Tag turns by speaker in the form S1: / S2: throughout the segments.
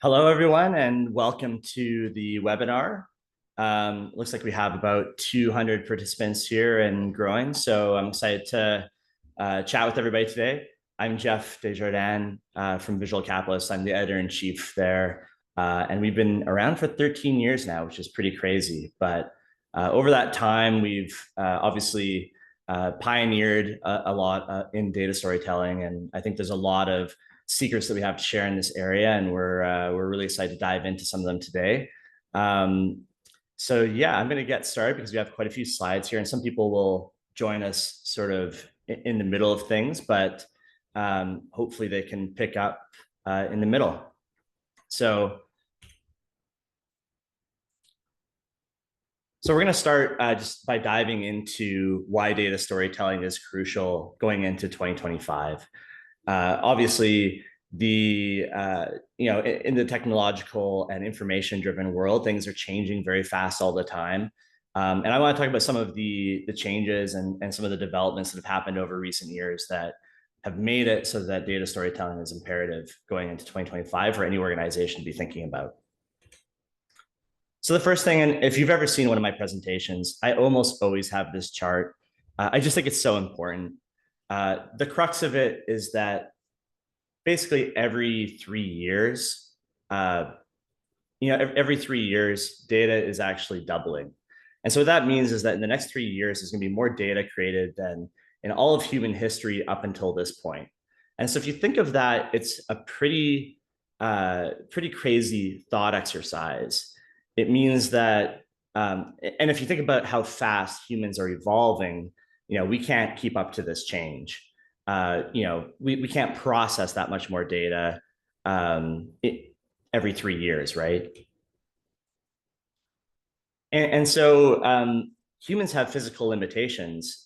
S1: Hello, everyone, and welcome to the webinar. Looks like we have about 200 participants here and growing, so I'm excited to chat with everybody today. I'm Jeff Desjardins from Visual Capitalist. I'm the editor-in-chief there, and we've been around for 13 years now, which is pretty crazy. But over that time, we've obviously pioneered a lot in data storytelling, and I think there's a lot of secrets that we have to share in this area, and we're really excited to dive into some of them today. So yeah, I'm going to get started because we have quite a few slides here, and some people will join us sort of in the middle of things, but hopefully they can pick up in the middle. So we're going to start just by diving into why data storytelling is crucial going into 2025. Obviously, in the technological and information driven world, things are changing very fast all the time. And I want to talk about some of the changes and some of the developments that have happened over recent years that have made it so that data storytelling is imperative going into 2025 for any organization to be thinking about. So the first thing, and if you've ever seen one of my presentations, I almost always have this chart. I just think it's so important. The crux of it is that basically every 3 years, every 3 years, data is actually doubling. And so what that means is that in the next 3 years, there's going to be more data created than in all of human history up until this point. And so if you think of that, it's a pretty crazy thought exercise. It means that, and if you think about how fast humans are evolving, we can't keep up to this change. We can't process that much more data every 3 years, right? And so humans have physical limitations,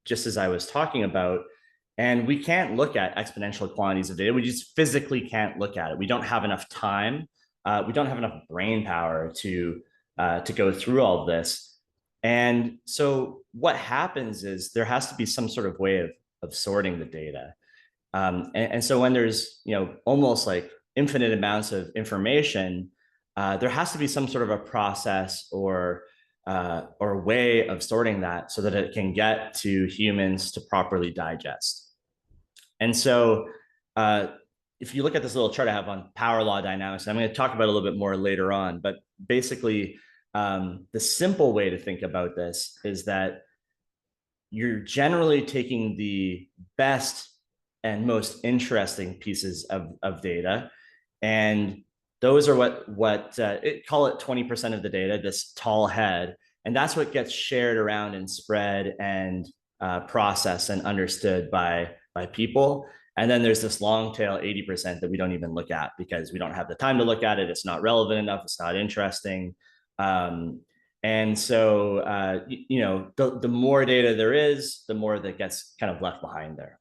S1: just as I was talking about, and we can't look at exponential quantities of data. We just physically can't look at it. We don't have enough time. We don't have enough brain power to go through all of this. And so what happens is there has to be some sort of way of sorting the data. And so when there's, almost like infinite amounts of information, there has to be some sort of a process or way of sorting that so that it can get to humans to properly digest. And so if you look at this little chart I have on power law dynamics, I'm going to talk about it a little bit more later on, but basically the simple way to think about this is that you're generally taking the best and most interesting pieces of data, and those are what call it 20% of the data, this tall head, and that's what gets shared around and spread and processed and understood by people. And then there's this long tail 80% that we don't even look at because we don't have the time to look at it. It's not relevant enough. It's not interesting. And so, the more data there is, the more that gets kind of left behind there.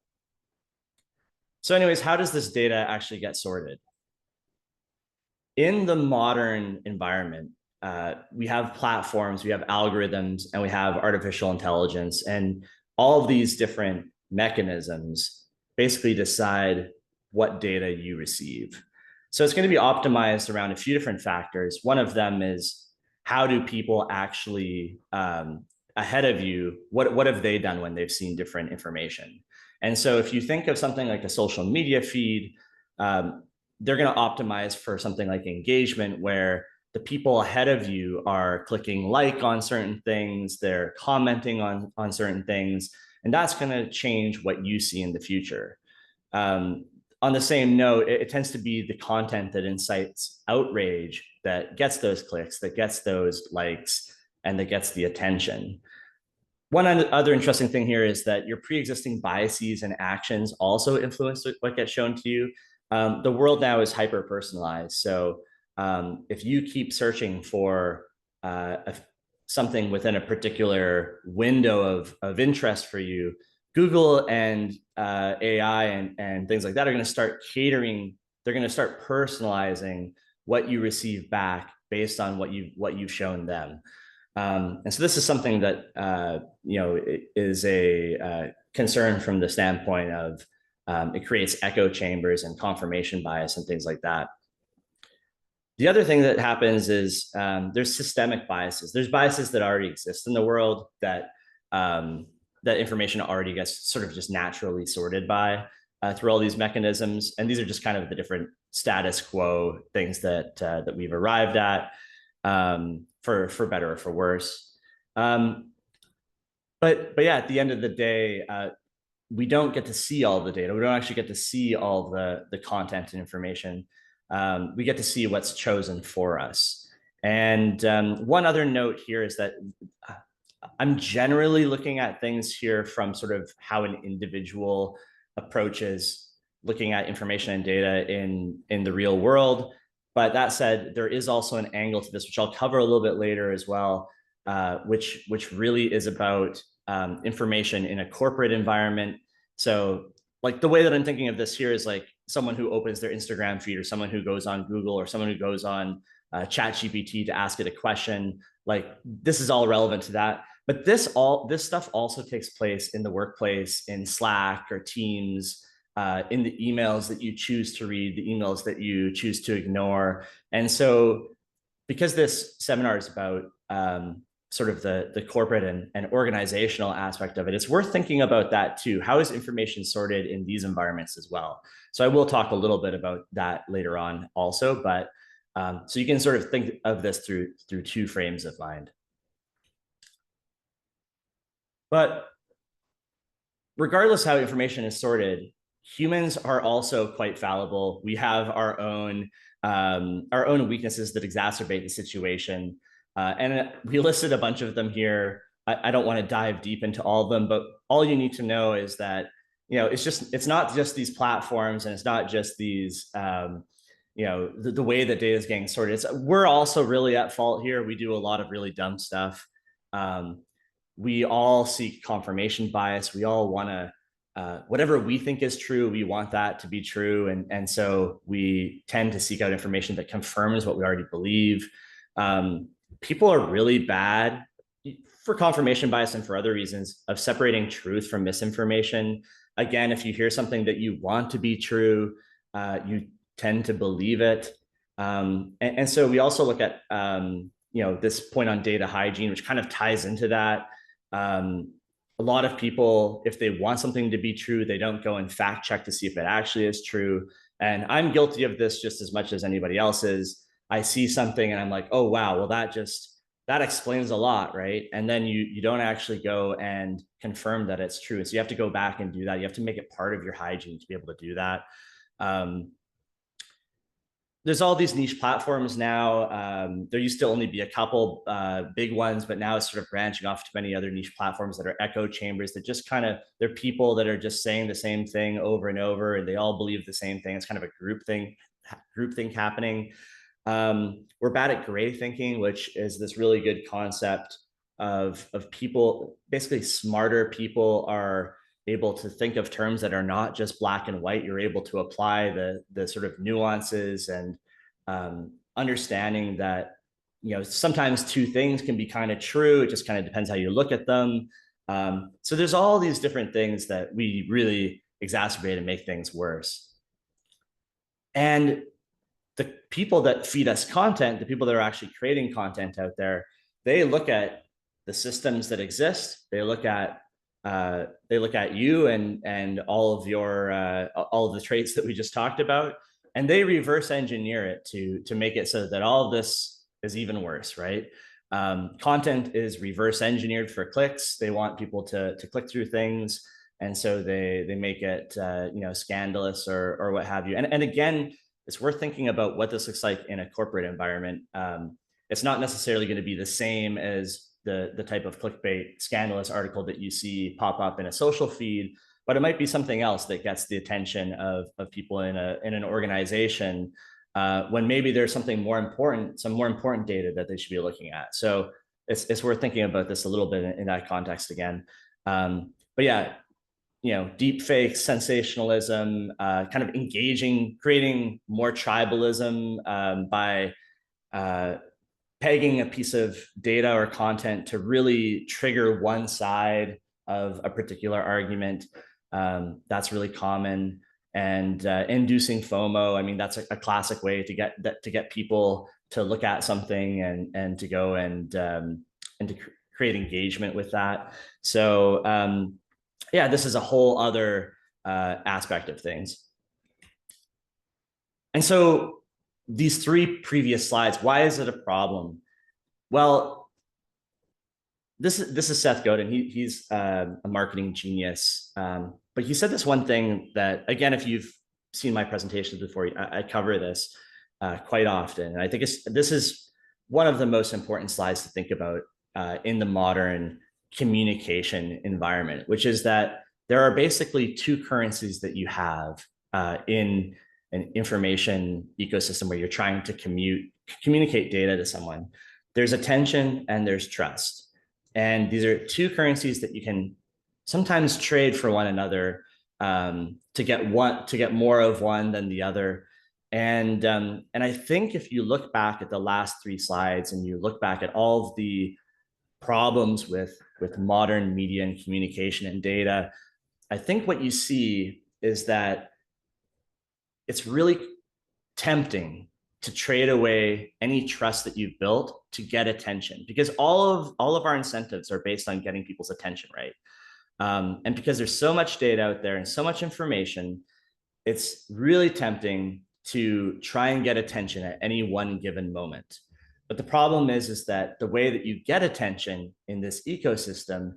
S1: So anyways, how does this data actually get sorted? In the modern environment, we have platforms, we have algorithms, and we have artificial intelligence. And all of these different mechanisms basically decide what data you receive. So it's going to be optimized around a few different factors. One of them is, how do people actually ahead of you, what have they done when they've seen different information? And so if you think of something like a social media feed, they're going to optimize for something like engagement, where the people ahead of you are clicking like on certain things, they're commenting on certain things, and that's going to change what you see in the future. On the same note, it tends to be the content that incites outrage that gets those clicks, that gets those likes, and that gets the attention. One other interesting thing here is that your pre-existing biases and actions also influence what gets shown to you. The world now is hyper-personalized. So if you keep searching for something within a particular window of interest for you, Google and AI and things like that are going to start catering. They're going to start personalizing what you receive back based on what you've shown them. And so this is something that is a concern from the standpoint of it creates echo chambers and confirmation bias and things like that. The other thing that happens is there's systemic biases. There's biases that already exist in the world that that information already gets sort of just naturally sorted by through all these mechanisms. And these are just kind of the different status quo things that we've arrived at, for better or for worse. But yeah, at the end of the day, we don't get to see all the data. We don't actually get to see all the content and information. We get to see what's chosen for us. And one other note here is that I'm generally looking at things here from sort of how an individual approaches looking at information and data in the real world. But that said, there is also an angle to this, which I'll cover a little bit later as well, which really is about information in a corporate environment. So like the way that I'm thinking of this here is like someone who opens their Instagram feed, or someone who goes on Google, or someone who goes on ChatGPT to ask it a question. Like this is all relevant to that. But this stuff also takes place in the workplace, in Slack or Teams, in the emails that you choose to read, the emails that you choose to ignore. And so because this seminar is about sort of the corporate and organizational aspect of it, it's worth thinking about that too. How is information sorted in these environments as well? So I will talk a little bit about that later on also, but so you can sort of think of this through two frames of mind. But regardless how information is sorted, humans are also quite fallible. We have our own weaknesses that exacerbate the situation. And we listed a bunch of them here. I don't want to dive deep into all of them, but all you need to know is that, it's not just these platforms, and it's not just these, the way that data is getting sorted. We're also really at fault here. We do a lot of really dumb stuff. We all seek confirmation bias. We all want to, whatever we think is true, we want that to be true. And so we tend to seek out information that confirms what we already believe. People are really bad, for confirmation bias and for other reasons, of separating truth from misinformation. Again, if you hear something that you want to be true, you tend to believe it. And so we also look at, this point on data hygiene, which kind of ties into that. A lot of people, if they want something to be true, they don't go and fact check to see if it actually is true. And I'm guilty of this just as much as anybody else is. I see something and I'm like, oh, wow, well, that explains a lot, right? And then you don't actually go and confirm that it's true. So you have to go back and do that. You have to make it part of your hygiene to be able to do that. There's all these niche platforms now. There used to only be a couple big ones, but now it's sort of branching off to many other niche platforms that are echo chambers that just kind of, they're people that are just saying the same thing over and over, and they all believe the same thing. It's kind of a group thing happening. We're bad at gray thinking, which is this really good concept of people, basically smarter people are able to think of terms that are not just black and white. You're able to apply the sort of nuances and understanding that, sometimes two things can be kind of true. It just kind of depends how you look at them. So there's all these different things that we really exacerbate and make things worse. And the people that feed us content, the people that are actually creating content out there, they look at the systems that exist. They look at you and all of the traits that we just talked about, and they reverse engineer it to make it so that all of this is even worse, right? Content is reverse engineered for clicks. They want people to click through things, and so they make it scandalous or what have you. And again, it's worth thinking about what this looks like in a corporate environment. It's not necessarily going to be the same as the type of clickbait scandalous article that you see pop up in a social feed, but it might be something else that gets the attention of people in an organization when maybe there's some more important data that they should be looking at. So it's worth thinking about this a little bit in that context again. But yeah, deep fake, sensationalism, kind of engaging, creating more tribalism by pegging a piece of data or content to really trigger one side of a particular argument. That's really common. and inducing FOMO. I mean, that's a classic way to get people to look at something and to go and to create engagement with that. So yeah, this is a whole other aspect of things. And so these three previous slides, why is it a problem? Well, this is Seth Godin. He's a marketing genius, but he said this one thing that, again, if you've seen my presentations before, I cover this quite often. And I think this is one of the most important slides to think about in the modern communication environment, which is that there are basically two currencies that you have in an information ecosystem where you're trying to communicate data to someone. There's attention and there's trust. And these are two currencies that you can sometimes trade for one another to get more of one than the other. And I think if you look back at the last three slides and you look back at all of the problems with modern media and communication and data, I think what you see is that it's really tempting to trade away any trust that you've built to get attention, because all of our incentives are based on getting people's attention, right? And because there's so much data out there and so much information, it's really tempting to try and get attention at any one given moment. But the problem is that the way that you get attention in this ecosystem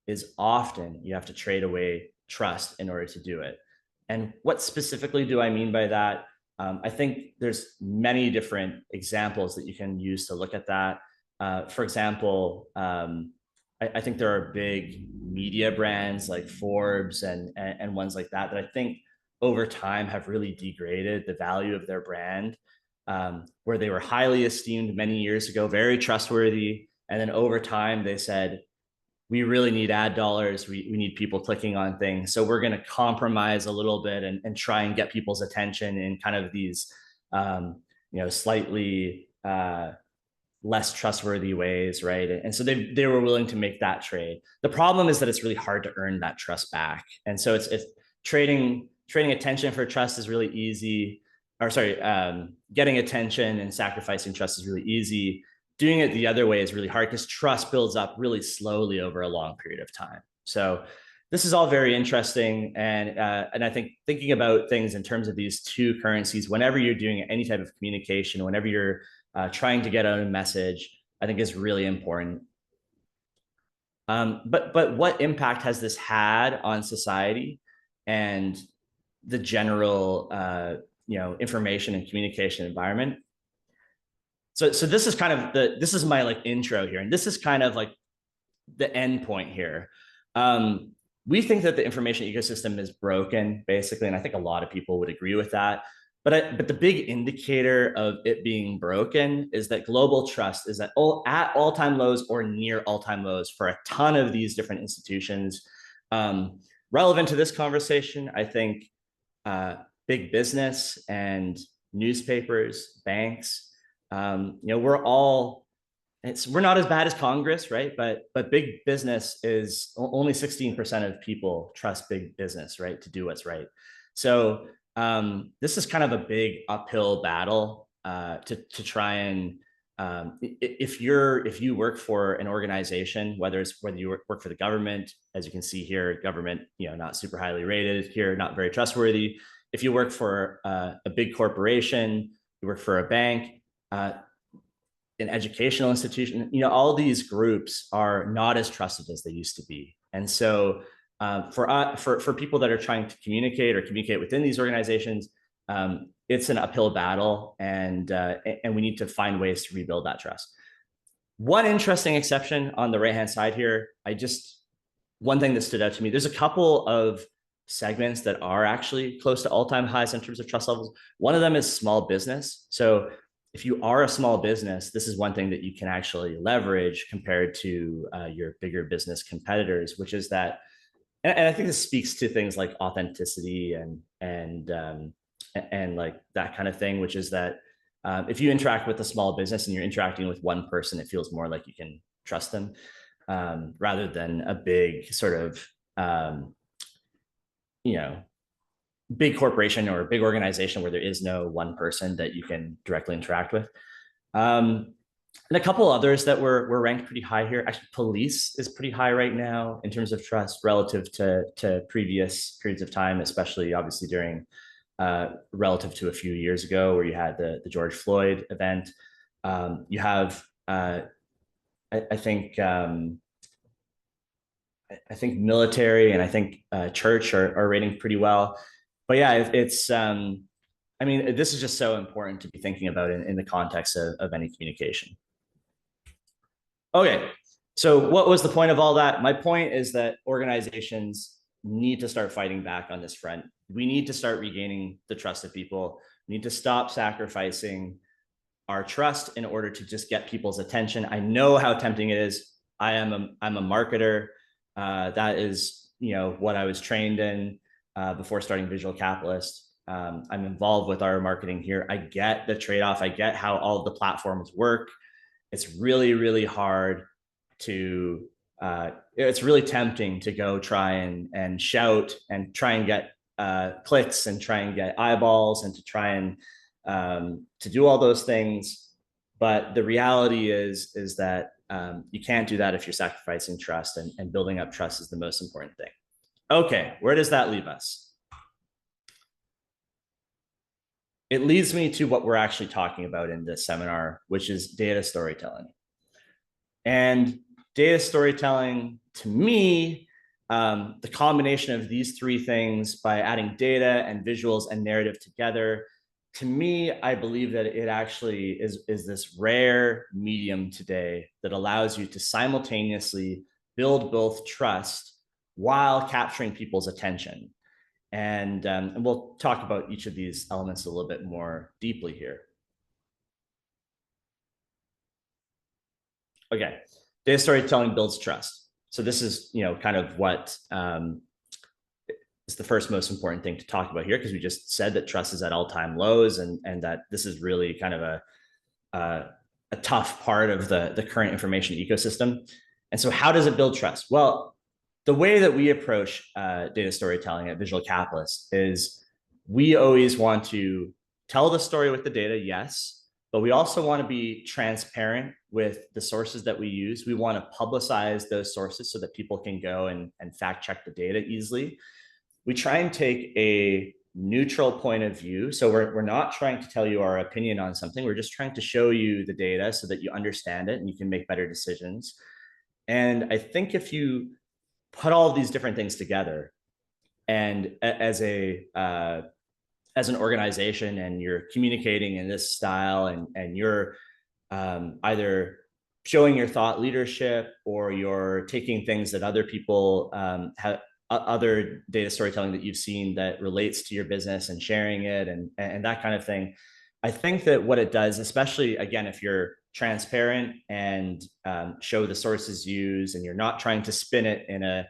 S1: is often you have to trade away trust in order to do it. And what specifically do I mean by that? I think there's many different examples that you can use to look at that. For example, I think there are big media brands like Forbes and ones like that I think over time have really degraded the value of their brand, where they were highly esteemed many years ago, very trustworthy. And then over time, they said, we really need ad dollars. We need people clicking on things. So we're going to compromise a little bit and try and get people's attention in kind of these, slightly less trustworthy ways, right? And so they were willing to make that trade. The problem is that it's really hard to earn that trust back. And so it's trading attention for trust is really easy. Or sorry, getting attention and sacrificing trust is really easy. Doing it the other way is really hard because trust builds up really slowly over a long period of time. So this is all very interesting. And I think thinking about things in terms of these two currencies, whenever you're doing any type of communication, whenever you're trying to get out a message, I think is really important. But what impact has this had on society and the general information and communication environment? So this is kind of this is my like intro here, and this is kind of like the end point here. We think that the information ecosystem is broken, basically, and I think a lot of people would agree with that. But the big indicator of it being broken is that global trust is at all-time lows or near all-time lows for a ton of these different institutions. Relevant to this conversation, I think big business and newspapers, banks, we're not as bad as Congress, right? But big business is only 16% of people trust big business, right, to do what's right. So this is kind of a big uphill battle to try and if you work for an organization, whether you work for the government, as you can see here, government, not super highly rated here, not very trustworthy. If you work for a big corporation, you work for a bank, an educational institution, all these groups are not as trusted as they used to be. And so for people that are trying to communicate within these organizations, it's an uphill battle, and we need to find ways to rebuild that trust. One interesting exception on the right-hand side here, one thing that stood out to me, there's a couple of segments that are actually close to all-time highs in terms of trust levels. One of them is small business. So if you are a small business, this is one thing that you can actually leverage compared to your bigger business competitors, which is that, and I think this speaks to things like authenticity and like that kind of thing, which is that if you interact with a small business and you're interacting with one person, it feels more like you can trust them rather than a big sort of, big corporation or a big organization where there is no one person that you can directly interact with. And a couple others that were ranked pretty high here. Actually, police is pretty high right now in terms of trust relative to previous periods of time, especially obviously during relative to a few years ago where you had the George Floyd event. You have, I think, I think military and I think church are rating pretty well. But yeah, it's I mean, this is just so important to be thinking about in the context of any communication. Okay, so what was the point of all that? My point is that organizations need to start fighting back on this front. We need to start regaining the trust of people. We need to stop sacrificing our trust in order to just get people's attention. I know how tempting it is. I'm a marketer. That is, what I was trained in before starting Visual Capitalist. I'm involved with our marketing here. I get the trade-off. I get how all of the platforms work. It's really, really hard to, it's really tempting to go try and shout and try and get clicks and try and get eyeballs and to try and to do all those things. But the reality is that you can't do that if you're sacrificing trust, and building up trust is the most important thing. Okay, where does that leave us? It leads me to what we're actually talking about in this seminar, which is data storytelling. And data storytelling, to me, the combination of these three things by adding data and visuals and narrative together, to me, I believe that it actually is this rare medium today that allows you to simultaneously build both trust while capturing people's attention. And we'll talk about each of these elements a little bit more deeply here. Okay, data storytelling builds trust. So this is, kind of what is the first most important thing to talk about here, because we just said that trust is at all-time lows, and that this is really kind of a tough part of the current information ecosystem. And so how does it build trust? Well, the way that we approach data storytelling at Visual Capitalist is we always want to tell the story with the data, yes, but we also want to be transparent with the sources that we use. We want to publicize those sources so that people can go and fact check the data easily. We try and take a neutral point of view. So we're not trying to tell you our opinion on something. We're just trying to show you the data so that you understand it and you can make better decisions. And I think if you put all of these different things together, and as an organization, and you're communicating in this style, and you're either showing your thought leadership, or you're taking things that other people have, other data storytelling that you've seen that relates to your business and sharing it and that kind of thing. I think that what it does, especially again, if you're transparent and show the sources used, and you're not trying to spin it in a,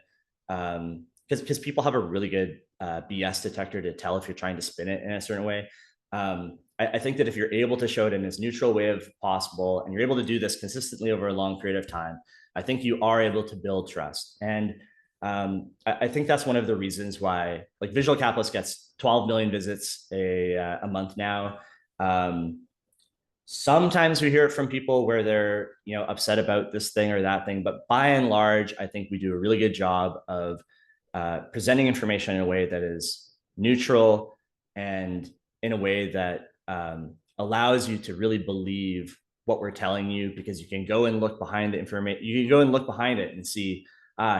S1: because people have a really good BS detector to tell if you're trying to spin it in a certain way. I think that if you're able to show it in as neutral way of possible, and you're able to do this consistently over a long period of time, I think you are able to build trust. And I think that's one of the reasons why, like, Visual Capitalist gets 12 million visits a month now. Sometimes we hear it from people where they're, upset about this thing or that thing, but by and large, I think we do a really good job of presenting information in a way that is neutral, and in a way that allows you to really believe what we're telling you, because you can go and look behind the information. You can go and look behind it and see,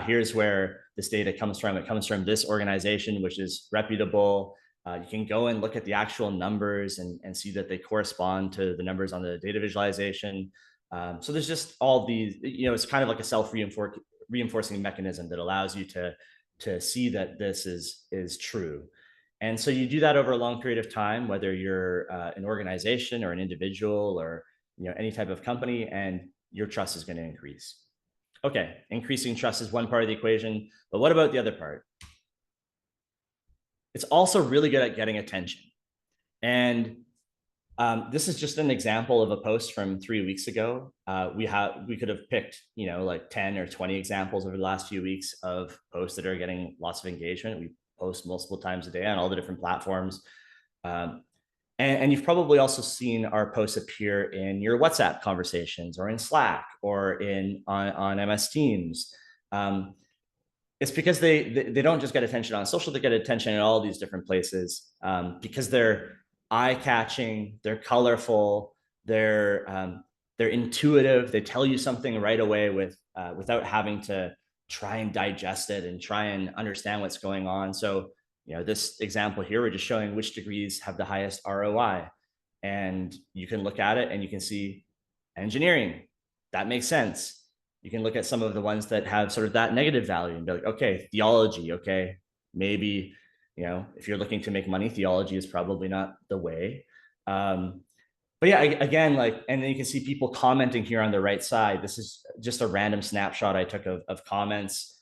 S1: here's where this data comes from. It comes from this organization, which is reputable. You can go and look at the actual numbers and see that they correspond to the numbers on the data visualization. So there's just all these, it's kind of like a self-reinforcing mechanism that allows you to see that this is true. And so you do that over a long period of time, whether you're an organization or an individual, or any type of company, and your trust is going to increase. Okay, increasing trust is one part of the equation, but what about the other part? It's also really good at getting attention. And this is just an example of a post from 3 weeks ago. We could have picked, like 10 or 20 examples over the last few weeks of posts that are getting lots of engagement. We post multiple times a day on all the different platforms. Um, and you've probably also seen our posts appear in your WhatsApp conversations or in Slack or on MS Teams. It's because they don't just get attention on social, they get attention in all these different places, because they're eye-catching, they're colorful, they're intuitive, they tell you something right away without having to try and digest it and try and understand what's going on. So, this example here, we're just showing which degrees have the highest ROI. And you can look at it and you can see engineering, that makes sense. You can look at some of the ones that have sort of that negative value and be like, okay, theology, okay, maybe, if you're looking to make money, theology is probably not the way. But yeah, again, and then you can see people commenting here on the right side. This is just a random snapshot I took of comments.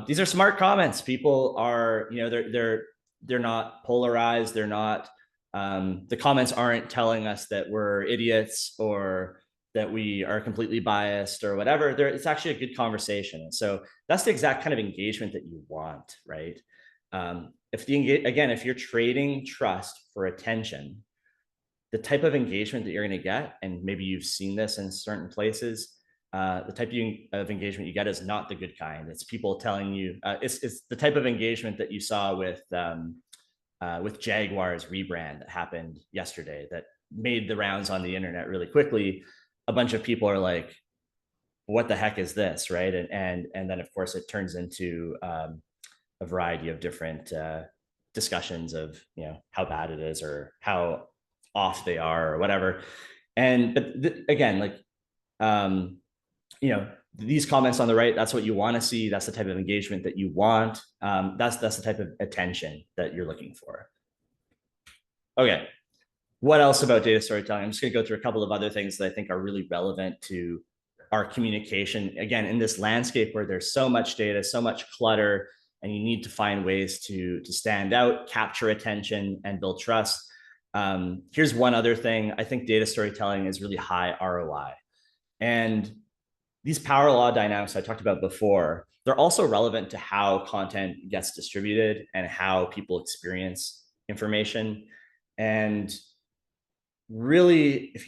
S1: These are smart comments. People are, they're not polarized. They're not, the comments aren't telling us that we're idiots or that we are completely biased or whatever. It's actually a good conversation. And so that's the exact kind of engagement that you want, right? If you're trading trust for attention, the type of engagement that you're going to get, and maybe you've seen this in certain places, the type of engagement you get is not the good kind. It's people telling you, it's the type of engagement that you saw with Jaguar's rebrand that happened yesterday that made the rounds on the internet really quickly. A bunch of people are like, what the heck is this, right? And then of course it turns into a variety of different discussions of how bad it is or how off they are or whatever. Again, these comments on the right, that's what you want to see. That's the type of engagement that you want. That's the type of attention that you're looking for. Okay, what else about data storytelling? I'm just going to go through a couple of other things that I think are really relevant to our communication. Again, in this landscape where there's so much data, so much clutter, and you need to find ways to stand out, capture attention, and build trust. Here's one other thing. I think data storytelling is really high ROI. And these power law dynamics I talked about before, they're also relevant to how content gets distributed and how people experience information. And really, if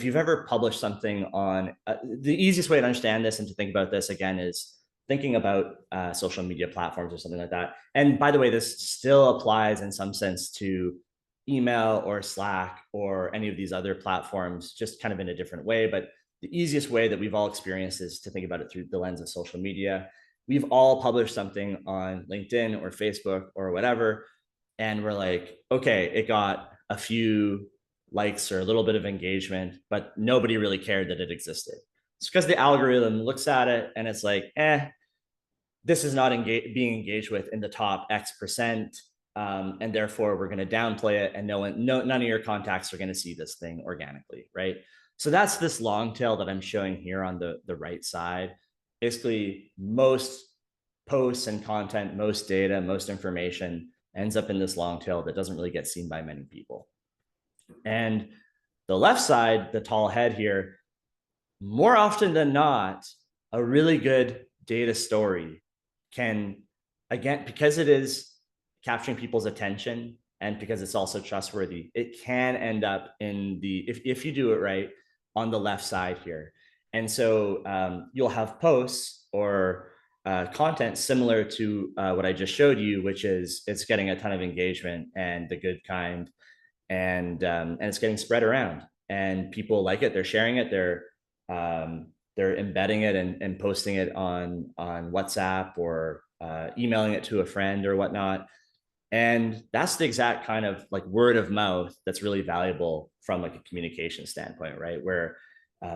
S1: you've ever published something on, the easiest way to understand this and to think about this again is thinking about social media platforms or something like that. And by the way, this still applies in some sense to email or Slack or any of these other platforms, just kind of in a different way. But the easiest way that we've all experienced is to think about it through the lens of social media. We've all published something on LinkedIn or Facebook or whatever, and we're like, okay, it got a few likes or a little bit of engagement, but nobody really cared that it existed. It's because the algorithm looks at it and it's like, this is not being engaged with in the top X%. And therefore we're going to downplay it, and none of your contacts are going to see this thing organically, right? So that's this long tail that I'm showing here on the right side. Basically, most posts and content, most data, most information ends up in this long tail that doesn't really get seen by many people. And the left side, the tall head here, more often than not, a really good data story can, again, because it is capturing people's attention and because it's also trustworthy, it can end up in if you do it right, on the left side here. And so you'll have posts or content similar to what I just showed you, which is it's getting a ton of engagement and the good kind, and it's getting spread around, and people like it. They're sharing it. They're embedding it and posting it on WhatsApp or emailing it to a friend or whatnot. And that's the exact kind of like word of mouth that's really valuable from like a communication standpoint, right? Where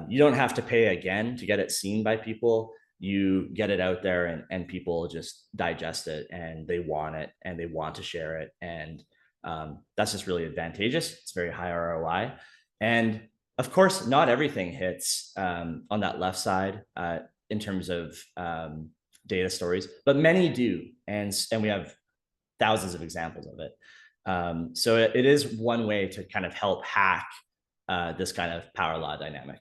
S1: you don't have to pay again to get it seen by people. You get it out there and people just digest it and they want it and they want to share it. And that's just really advantageous. It's very high ROI. And of course, not everything hits on that left side in terms of data stories, but many do. And we have thousands of examples of it. So it is one way to kind of help hack this kind of power law dynamic.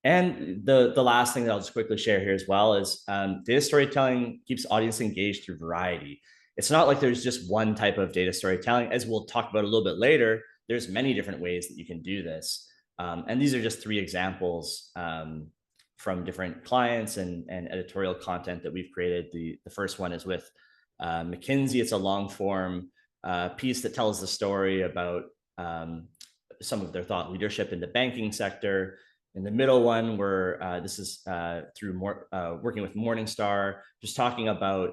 S1: And the last thing that I'll just quickly share here as well is data storytelling keeps audience engaged through variety. It's not like there's just one type of data storytelling. As we'll talk about a little bit later, there's many different ways that you can do this. And these are just three examples from different clients and editorial content that we've created. The first one is with McKinsey. It's a long form piece that tells the story about some of their thought leadership in the banking sector. In the middle one, where this is through working with Morningstar, just talking about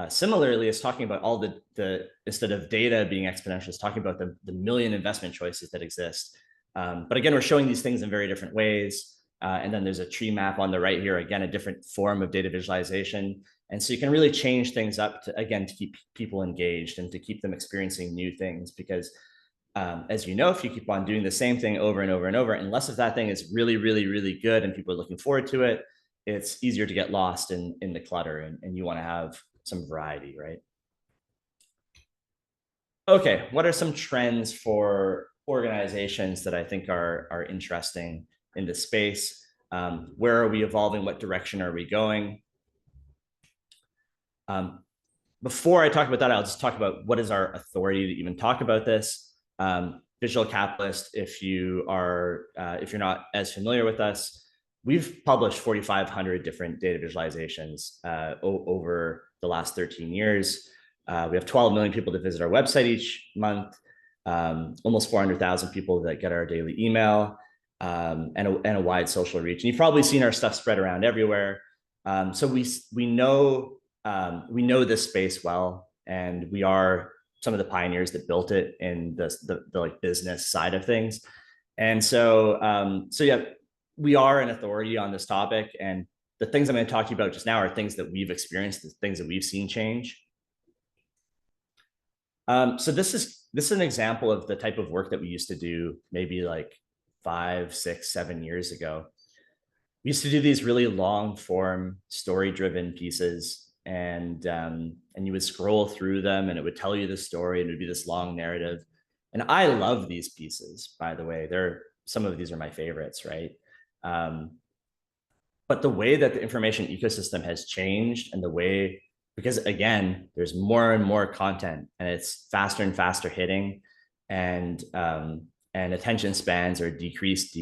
S1: similarly, it's talking about all the instead of data being exponential, it's talking about the million investment choices that exist. But again, we're showing these things in very different ways. And then there's a tree map on the right here, again, a different form of data visualization. And so you can really change things up to, again, to keep people engaged and to keep them experiencing new things, because as you know, if you keep on doing the same thing over and over and over, unless if that thing is really, really, really good and people are looking forward to it, it's easier to get lost in the clutter, and you want to have some variety, right? Okay, what are some trends for organizations that I think are interesting in this space? Where are we evolving? What direction are we going? Before I talk about that, I'll just talk about what is our authority to even talk about this. Visual Capitalist, if you're not as familiar with us, we've published 4,500 different data visualizations over the last 13 years. We have 12 million people that visit our website each month, almost 400,000 people that get our daily email, and a wide social reach. And you've probably seen our stuff spread around everywhere. So we know this space well, and we are some of the pioneers that built it in the like business side of things. And so yeah, we are an authority on this topic. And the things I'm going to talk to you about just now are things that we've experienced, the things that we've seen change. So this is an example of the type of work that we used to do maybe like 5, 6, 7 years ago. We used to do these really long form story driven pieces, and you would scroll through them and it would tell you the story and it would be this long narrative. And I love these pieces, by the way. Some of these are my favorites, right? But the way that the information ecosystem has changed, and the way, because again, there's more and more content and it's faster and faster hitting, and attention spans are decreased.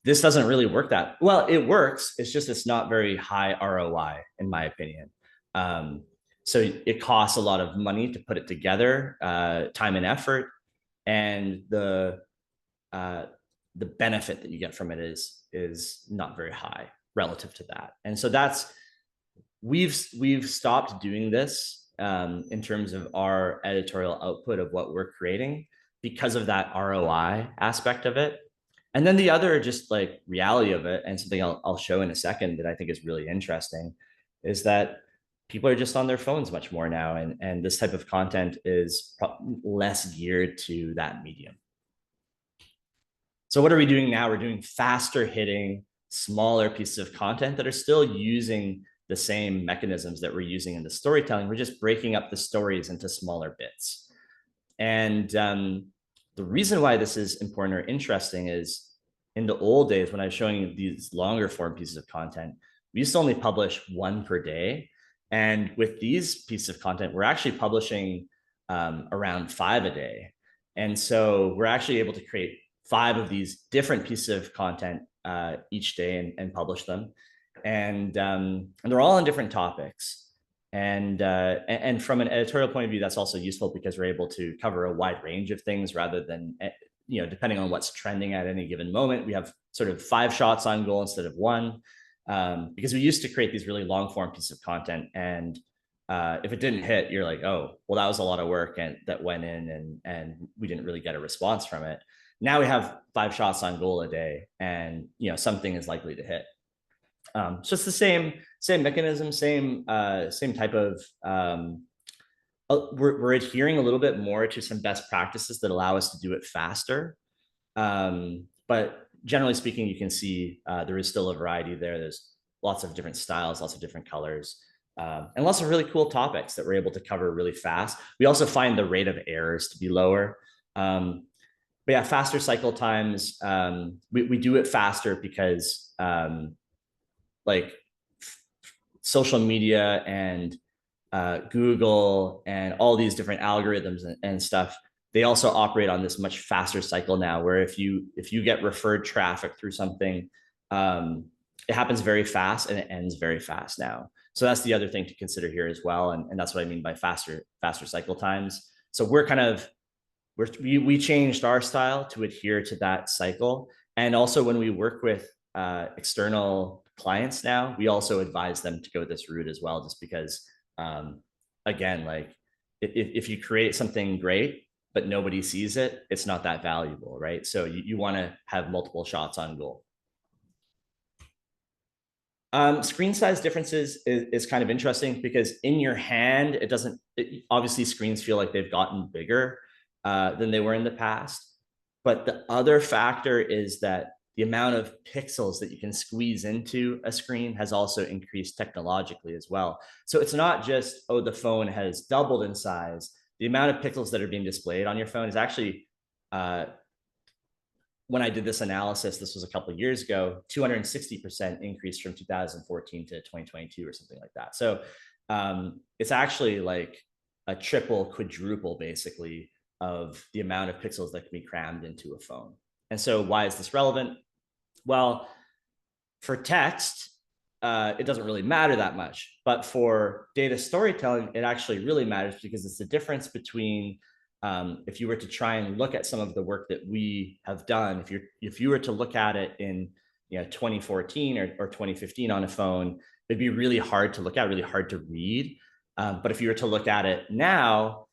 S1: This doesn't really work that well. It works. It's not very high ROI, in my opinion. So it costs a lot of money to put it together, time and effort, and the benefit that you get from it is not very high relative to that. And so we've stopped doing this in terms of our editorial output of what we're creating, because of that ROI aspect of it. And then the other just like reality of it, and something I'll show in a second that I think is really interesting, is that people are just on their phones much more now. And this type of content is less geared to that medium. So what are we doing now? We're doing faster hitting, smaller pieces of content that are still using the same mechanisms that we're using in the storytelling. We're just breaking up the stories into smaller bits. And the reason why this is important or interesting is, in the old days, when I was showing you these longer form pieces of content, we used to only publish one per day. And with these pieces of content, we're actually publishing around 5 a day. And so we're actually able to create 5 of these different pieces of content each day and publish them. And they're all on different topics. And from an editorial point of view, that's also useful because we're able to cover a wide range of things rather than, depending on what's trending at any given moment. We have sort of 5 shots on goal instead of 1, because we used to create these really long form pieces of content. And if it didn't hit, you're like, oh, well, that was a lot of work and that went in, and we didn't really get a response from it. Now we have 5 shots on goal a day, and something is likely to hit. So it's the same mechanism, same type of. We're adhering a little bit more to some best practices that allow us to do it faster. But generally speaking, you can see there is still a variety there. There's lots of different styles, lots of different colors, and lots of really cool topics that we're able to cover really fast. We also find the rate of errors to be lower. but yeah, faster cycle times. We do it faster because like social media and Google and all these different algorithms and stuff, they also operate on this much faster cycle now, where if you get referred traffic through something, it happens very fast and it ends very fast now. So that's the other thing to consider here as well. And that's what I mean by faster cycle times. So we're kind of, we changed our style to adhere to that cycle. And also when we work with external clients now, we also advise them to go this route as well, just because again, like if you create something great, but nobody sees it, it's not that valuable, right? So you want to have multiple shots on goal. Screen size differences is kind of interesting because in your hand, it doesn't, obviously screens feel like they've gotten bigger than they were in the past. But the other factor is that the amount of pixels that you can squeeze into a screen has also increased technologically as well. So it's not just, oh, the phone has doubled in size. The amount of pixels that are being displayed on your phone is actually, when I did this analysis, this was a couple of years ago, 260% increase from 2014 to 2022 or something like that. So it's actually like a triple, quadruple, basically, of the amount of pixels that can be crammed into a phone. And so why is this relevant? Well, for text, it doesn't really matter that much. But for data storytelling, it actually really matters because it's the difference between if you were to try and look at some of the work that we have done, if you were to look at it in 2014 or 2015 on a phone, it'd be really hard to look at, really hard to read. But if you were to look at it now,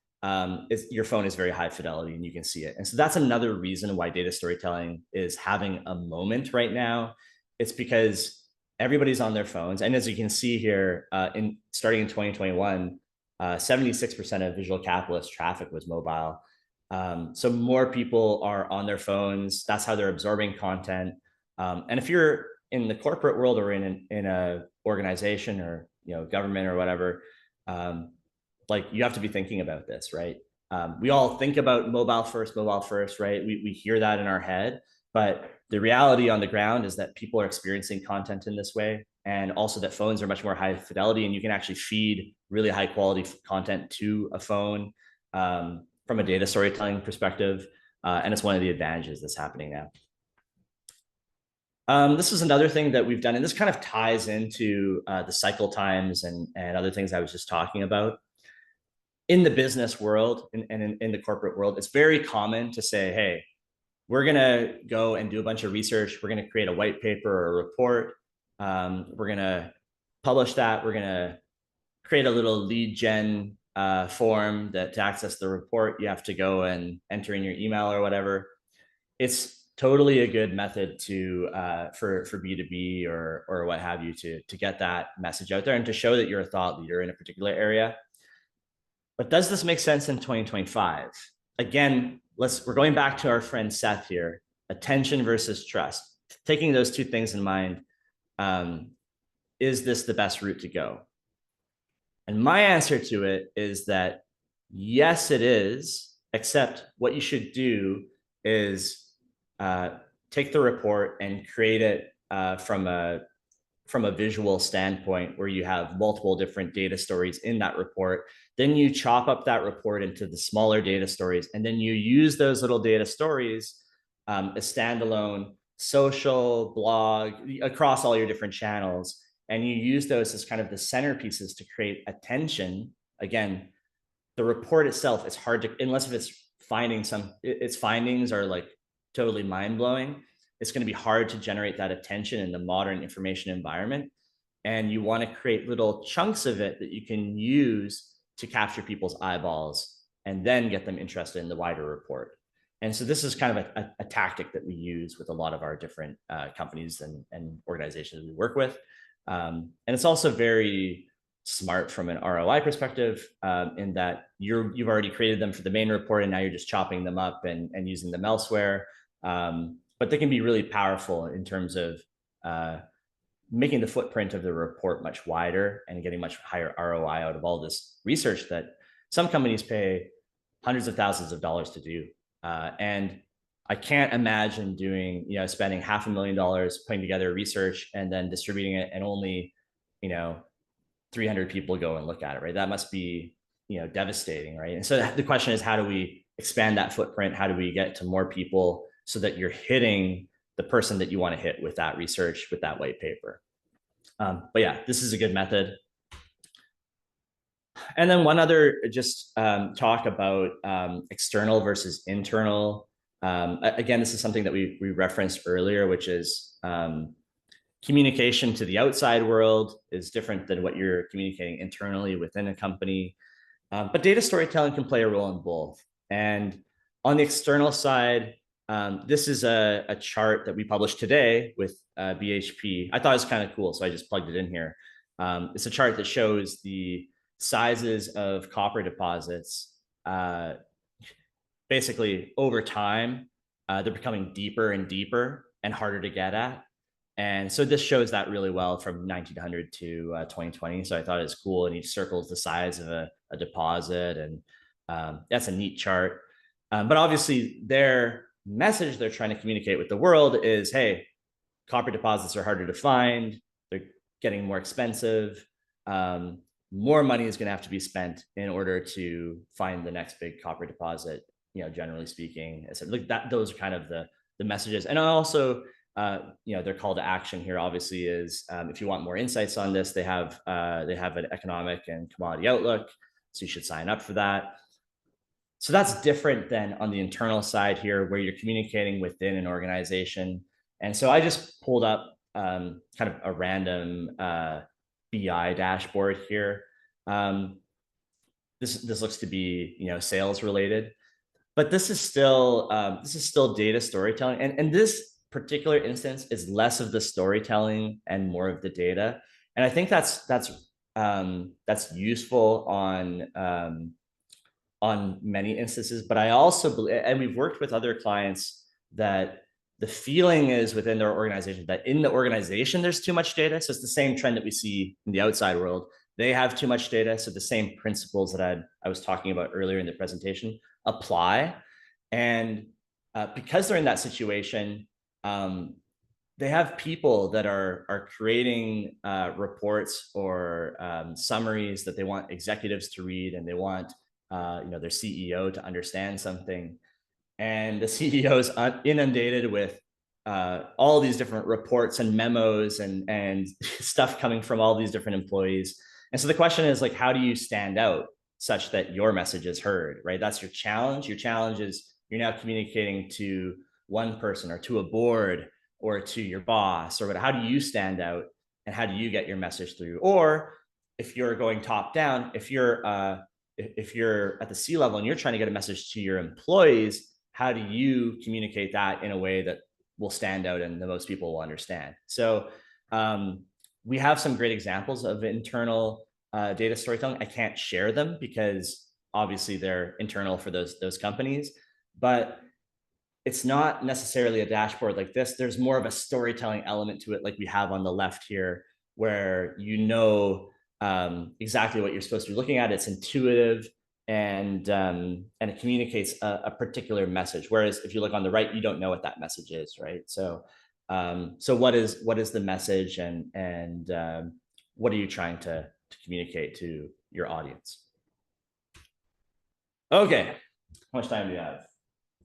S1: your phone is very high fidelity and you can see it. And so that's another reason why data storytelling is having a moment right now. It's because everybody's on their phones. And as you can see here, starting in 2021, 76% of Visual Capitalist traffic was mobile. So more people are on their phones. That's how they're absorbing content. And if you're in the corporate world or in a organization or government or whatever, like you have to be thinking about this, right? We all think about mobile first, right? We hear that in our head, but the reality on the ground is that people are experiencing content in this way, and also that phones are much more high fidelity, and you can actually feed really high quality content to a phone from a data storytelling perspective, and it's one of the advantages that's happening now. This is another thing that we've done, and this kind of ties into the cycle times and other things I was just talking about. In the business world and in the corporate world, it's very common to say, hey, we're going to go and do a bunch of research. We're going to create a white paper or a report. We're going to publish that. We're going to create a little lead gen form that to access the report, you have to go and enter in your email or whatever. It's totally a good method to for B2B or what have you to get that message out there and to show that you're a thought leader in a particular area. But does this make sense in 2025? Again, we're going back to our friend Seth here, attention versus trust. Taking those two things in mind, is this the best route to go? And my answer to it is that yes, it is, except what you should do is take the report and create it from a visual standpoint where you have multiple different data stories in that report. Then you chop up that report into the smaller data stories, and then you use those little data stories as standalone social, blog, across all your different channels. And you use those as kind of the centerpieces to create attention. Again, the report itself, it's hard to, unless if it's its findings are like totally mind-blowing, it's going to be hard to generate that attention in the modern information environment. And you want to create little chunks of it that you can use to capture people's eyeballs and then get them interested in the wider report. And so this is kind of a tactic that we use with a lot of our different companies and organizations we work with. And it's also very smart from an ROI perspective, in that you've already created them for the main report and now you're just chopping them up and using them elsewhere. But they can be really powerful in terms of making the footprint of the report much wider and getting much higher ROI out of all this research that some companies pay hundreds of thousands of dollars to do. And I can't imagine doing, spending $500,000 putting together research and then distributing it, and only, 300 people go and look at it, right? That must be, devastating, right? And so the question is, how do we expand that footprint? How do we get to more people so that you're hitting the person that you want to hit with that research, with that white paper? But yeah, this is a good method. And then one other, just talk about external versus internal. Again, this is something that we referenced earlier, which is communication to the outside world is different than what you're communicating internally within a company. But data storytelling can play a role in both. And on the external side, this is a chart that we published today with BHP. I thought it was kind of cool, so I just plugged it in here. It's a chart that shows the sizes of copper deposits. Basically, over time, they're becoming deeper and deeper and harder to get at. And so this shows that really well from 1900 to 2020. So I thought it was cool. And each circle is the size of a deposit. And that's a neat chart. But obviously, their message they're trying to communicate with the world is, hey, copper deposits are harder to find. They're getting more expensive. More money is going to have to be spent in order to find the next big copper deposit, generally speaking. So like that, those are kind of the messages. And also, their call to action here obviously is, if you want more insights on this, they have an economic and commodity outlook, so you should sign up for that. So that's different than on the internal side here, where you're communicating within an organization. And so I just pulled up kind of a random BI dashboard here. This looks to be sales related, but this is still data storytelling, and this particular instance is less of the storytelling and more of the data. And I think that's useful on many instances. But I also believe, and we've worked with other clients, that the feeling is within their organization that in the organization there's too much data. So it's the same trend that we see in the outside world. They have too much data, so the same principles that I was talking about earlier in the presentation apply. And because they're in that situation, they have people that are creating reports or summaries that they want executives to read, and they want their CEO to understand something. And the CEO is inundated with all these different reports and memos and stuff coming from all these different employees. And so the question is, like, how do you stand out such that your message is heard, right? That's your challenge. Your challenge is you're now communicating to one person or to a board or to your boss or what. How do you stand out and how do you get your message through? Or if you're going top down, if you're at the C level and you're trying to get a message to your employees, how do you communicate that in a way that will stand out and the most people will understand? So we have some great examples of internal data storytelling. I can't share them because obviously they're internal for those companies, but it's not necessarily a dashboard like this. There's more of a storytelling element to it, like we have on the left here, where exactly what you're supposed to be looking at. It's intuitive, and it communicates a particular message. Whereas if you look on the right, you don't know what that message is, right? So what is the message, and what are you trying to communicate to your audience? Okay, how much time do you have?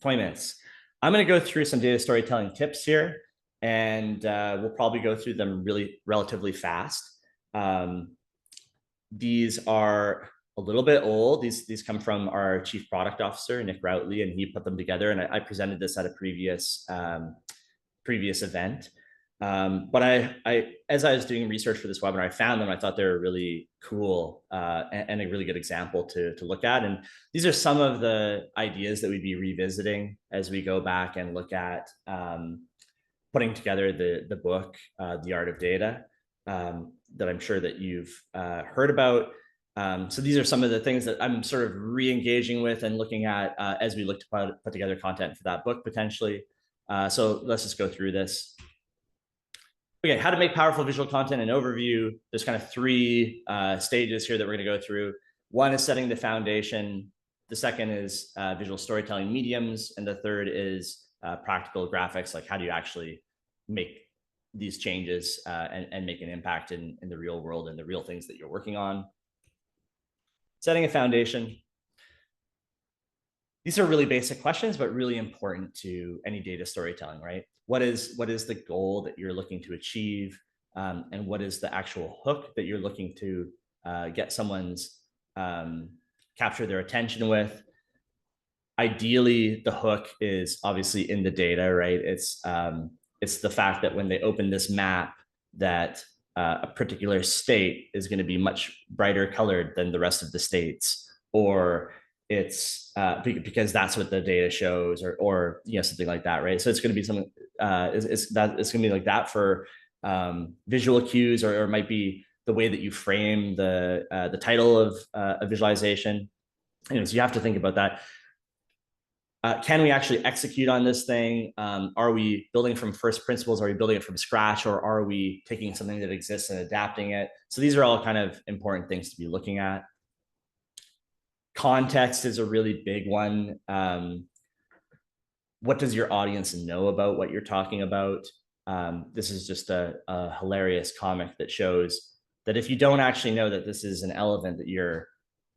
S1: 20 minutes. I'm going to go through some data storytelling tips here, and we'll probably go through them relatively fast. These are a little bit old. These come from our chief product officer, Nick Routley, and he put them together. And I presented this at a previous event. But as I was doing research for this webinar, I found them. I thought they were really cool and a really good example to look at. And these are some of the ideas that we'd be revisiting as we go back and look at putting together the book, The Art of Data, that I'm sure that you've heard about. So these are some of the things that I'm sort of re-engaging with and looking at as we look to put together content for that book potentially. So let's just go through this. Okay, how to make powerful visual content and overview. There's kind of three stages here that we're going to go through. One is setting the foundation. The second is visual storytelling mediums. And the third is practical graphics, like how do you actually make these changes and make an impact in the real world and the real things that you're working on. Setting a foundation. These are really basic questions, but really important to any data storytelling, right? What is the goal that you're looking to achieve? And what is the actual hook that you're looking to get someone's capture their attention with? Ideally, the hook is obviously in the data, right? It's the fact that when they open this map, that a particular state is going to be much brighter colored than the rest of the states, or it's because that's what the data shows, or something like that, right? So it's going to be something it's going to be like that for visual cues, or it might be the way that you frame the title of a visualization. So you have to think about that. Can we actually execute on this thing? Are we building from first principles? Are we building it from scratch? Or are we taking something that exists and adapting it? So these are all kind of important things to be looking at. Context is a really big one. What does your audience know about what you're talking about? This is just a hilarious comic that shows that if you don't actually know that this is an elephant that you're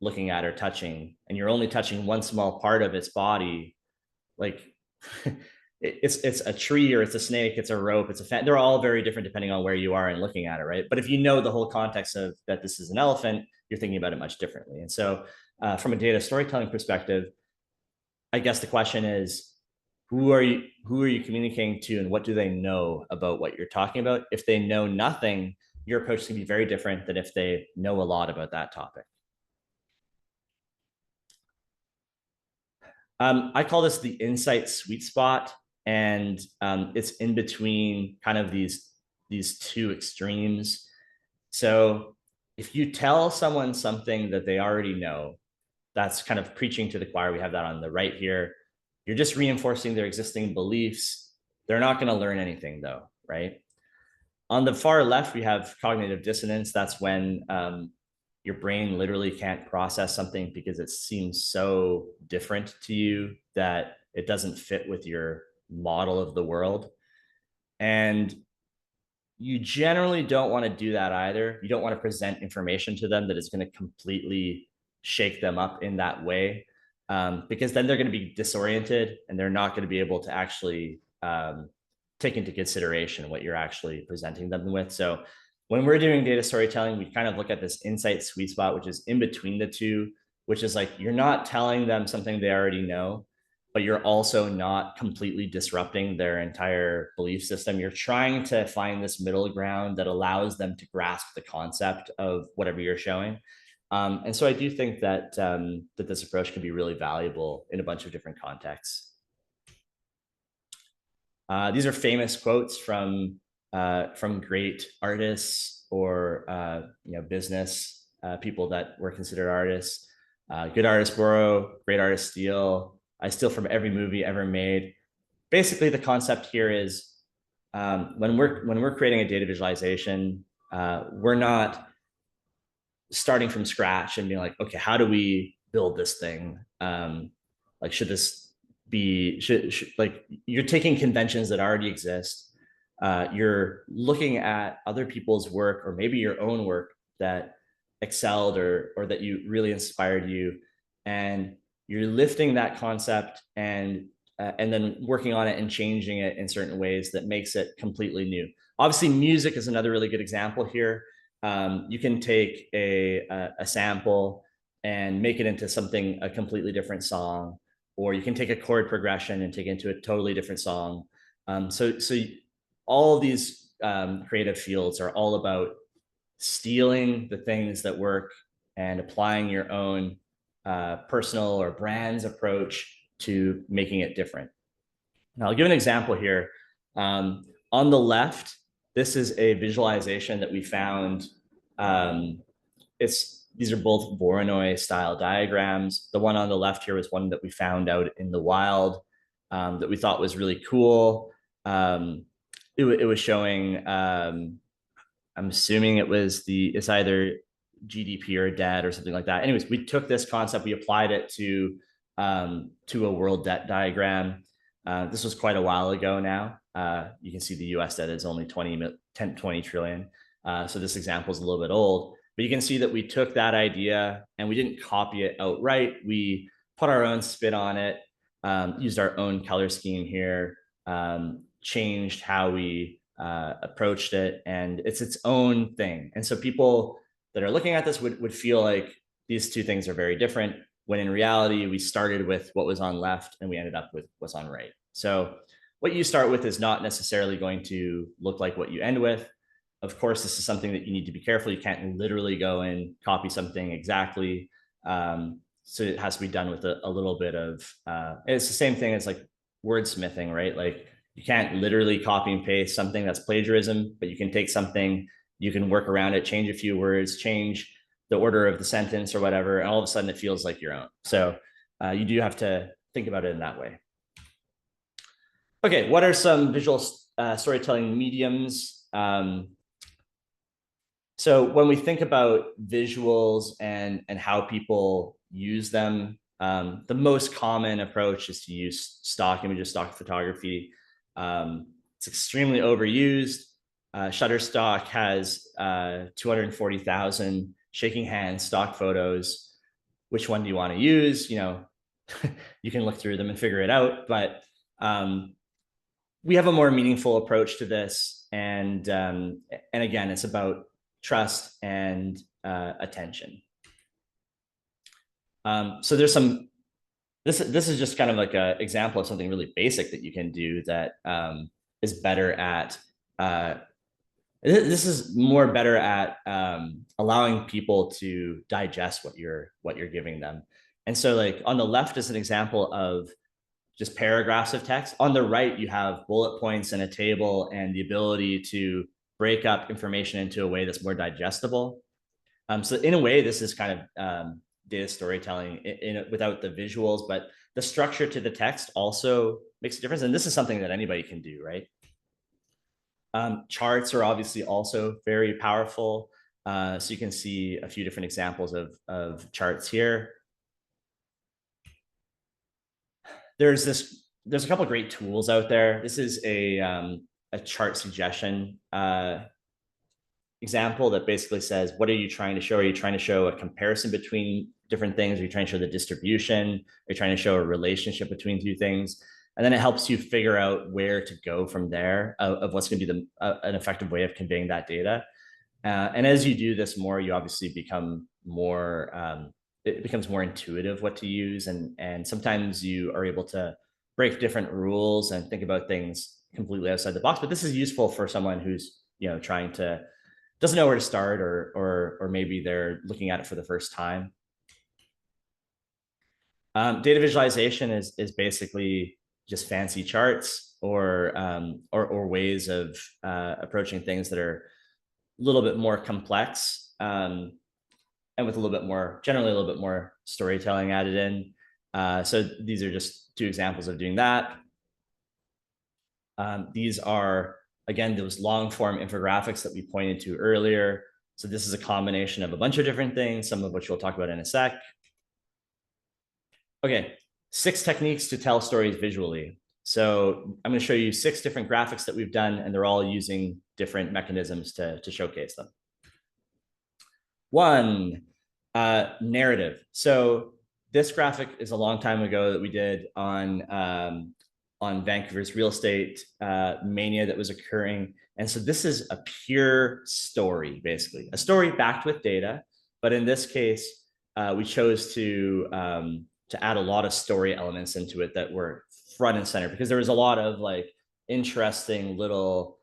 S1: looking at or touching, and you're only touching one small part of its body, like it's a tree, or it's a snake, it's a rope, it's a fan. They're all very different depending on where you are and looking at it, right? But if you know the whole context of that this is an elephant, you're thinking about it much differently. And so from a data storytelling perspective, I guess the question is, who are you communicating to, and what do they know about what you're talking about? If they know nothing, your approach can be very different than if they know a lot about that topic. I call this the insight sweet spot, and it's in between kind of these two extremes. So if you tell someone something that they already know, that's kind of preaching to the choir. We have that on the right here. You're just reinforcing their existing beliefs. They're not going to learn anything though, right? On the far left, we have cognitive dissonance. That's when your brain literally can't process something because it seems so different to you that it doesn't fit with your model of the world. And you generally don't want to do that either. You don't want to present information to them that is going to completely shake them up in that way, because then they're going to be disoriented and they're not going to be able to actually take into consideration what you're actually presenting them with. So when we're doing data storytelling, we kind of look at this insight sweet spot, which is in between the two, which is like, you're not telling them something they already know, but you're also not completely disrupting their entire belief system. You're trying to find this middle ground that allows them to grasp the concept of whatever you're showing. And so I do think that that this approach can be really valuable in a bunch of different contexts. These are famous quotes from great artists, or business people that were considered artists. Good artists borrow, great artists steal. I steal from every movie ever made. Basically, the concept here is when we're creating a data visualization, we're not starting from scratch and being like, okay, how do we build this thing? Like, should this be like, you're taking conventions that already exist. You're looking at other people's work, or maybe your own work that excelled, or that you really inspired you, and you're lifting that concept and then working on it and changing it in certain ways that makes it completely new. Obviously, music is another really good example here. You can take a sample and make it into something, a completely different song, or you can take a chord progression and take it into a totally different song. So all of these creative fields are all about stealing the things that work and applying your own personal or brand's approach to making it different. Now, I'll give an example here. On the left, this is a visualization that we found. These are both Voronoi style diagrams. The one on the left here was one that we found out in the wild that we thought was really cool. It was showing, I'm assuming it's either GDP or debt or something like that. Anyways, we took this concept, we applied it to a world debt diagram. This was quite a while ago now. You can see the US debt is only 20 trillion. So this example is a little bit old, but you can see that we took that idea and we didn't copy it outright. We put our own spin on it, used our own color scheme here, changed how we approached it, and it's its own thing. And so people that are looking at this would feel like these two things are very different, when in reality, we started with what was on left and we ended up with what's on right. So what you start with is not necessarily going to look like what you end with. Of course, this is something that you need to be careful. You can't literally go and copy something exactly. So it has to be done with a little bit of, it's the same thing as like wordsmithing, right? Like you can't literally copy and paste something that's plagiarism, but you can take something, you can work around it, change a few words, change the order of the sentence or whatever, and all of a sudden it feels like your own. So you do have to think about it in that way. Okay, what are some visual storytelling mediums? So when we think about visuals and how people use them, the most common approach is to use stock images, stock photography. It's extremely overused. Shutterstock has 240,000 shaking hands stock photos. Which one do you want to use? You know, you can look through them and figure it out. But we have a more meaningful approach to this, and again, it's about trust and attention. So there's some. This is just kind of like an example of something really basic that you can do that is better at. This is more better at allowing people to digest what you're giving them. And so, like on the left is an example of just paragraphs of text. On the right, you have bullet points and a table and the ability to break up information into a way that's more digestible. So in a way, this is kind of data storytelling without the visuals, but the structure to the text also makes a difference. And this is something that anybody can do, right? Charts are obviously also very powerful. So you can see a few different examples of charts here. There's a couple of great tools out there. This is a chart suggestion example that basically says, what are you trying to show? Are you trying to show a comparison between different things? Are you trying to show the distribution? Are you trying to show a relationship between two things? And then it helps you figure out where to go from there of what's going to be an effective way of conveying that data. And as you do this more, you obviously become more, it becomes more intuitive what to use. And sometimes you are able to break different rules and think about things completely outside the box. But this is useful for someone who's, you know, doesn't know where to start, or maybe they're looking at it for the first time. Data visualization is basically just fancy charts or ways of approaching things that are a little bit more complex, and with generally a little bit more storytelling added in. So these are just two examples of doing that. These are, again, those long form infographics that we pointed to earlier. So this is a combination of a bunch of different things, some of which we'll talk about in a sec. Okay, 6 techniques to tell stories visually. So I'm going to show you 6 different graphics that we've done, and they're all using different mechanisms to showcase them. 1, narrative. So this graphic is a long time ago that we did on Vancouver's real estate mania that was occurring. And so this is a pure story, basically a story backed with data. But in this case, we chose to add a lot of story elements into it that were front and center, because there was a lot of like interesting little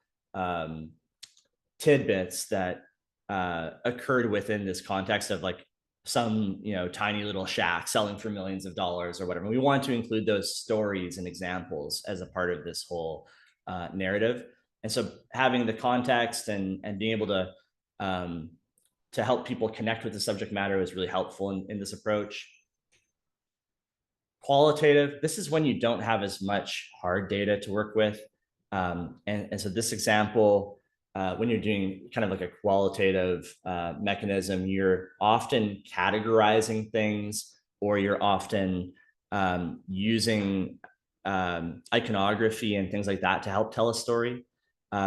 S1: tidbits that occurred within this context of like some, you know, tiny little shack selling for millions of dollars or whatever. We want to include those stories and examples as a part of this whole narrative. And so having the context and being able to help people connect with the subject matter is really helpful in this approach. Qualitative, this is when you don't have as much hard data to work with. And so this example, when you're doing kind of like a qualitative mechanism, you're often categorizing things, or you're often using iconography and things like that to help tell a story. We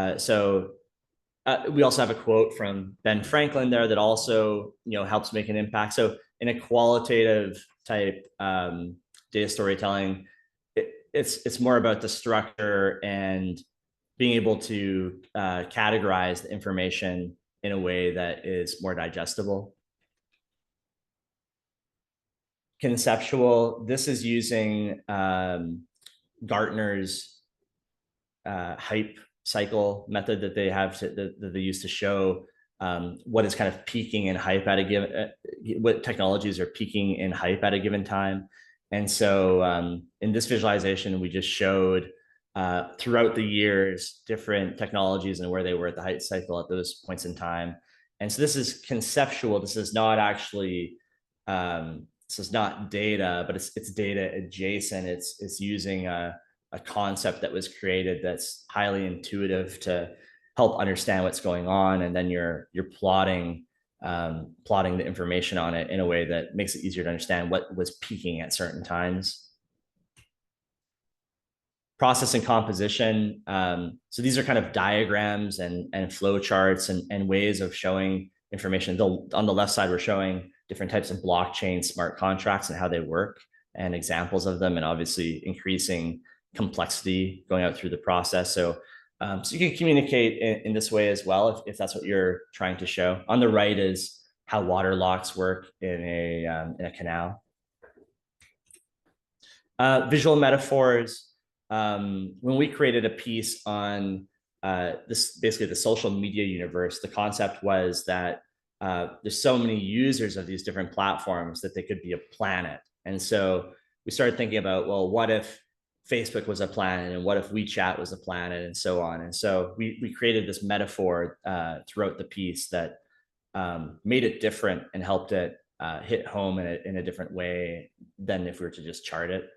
S1: also have a quote from Ben Franklin there that also helps make an impact. So in a qualitative type data storytelling, it's more about the structure and being able to categorize the information in a way that is more digestible. Conceptual, this is using Gartner's hype cycle method that they have that they use to show what is kind of peaking in hype at a given, what technologies are peaking in hype at a given time. And so in this visualization, we just showed throughout the years different technologies and where they were at the hype cycle at those points in time. And so this is conceptual. This is not actually this is not data, but it's data adjacent. It's using a concept that was created that's highly intuitive to help understand what's going on, and then you're plotting the information on it in a way that makes it easier to understand what was peaking at certain times. Process and composition. So these are kind of diagrams and flow charts and ways of showing information. On the left side, we're showing different types of blockchain smart contracts and how they work and examples of them, and obviously increasing complexity going out through the process. So you can communicate in this way as well if that's what you're trying to show. On the right is how water locks work in a canal. Visual metaphors. When we created a piece on this, basically the social media universe, the concept was that there's so many users of these different platforms that they could be a planet. And so we started thinking about, well, what if Facebook was a planet, and what if WeChat was a planet, and so on. And so we created this metaphor throughout the piece that made it different and helped it hit home in a different way than if we were to just chart it.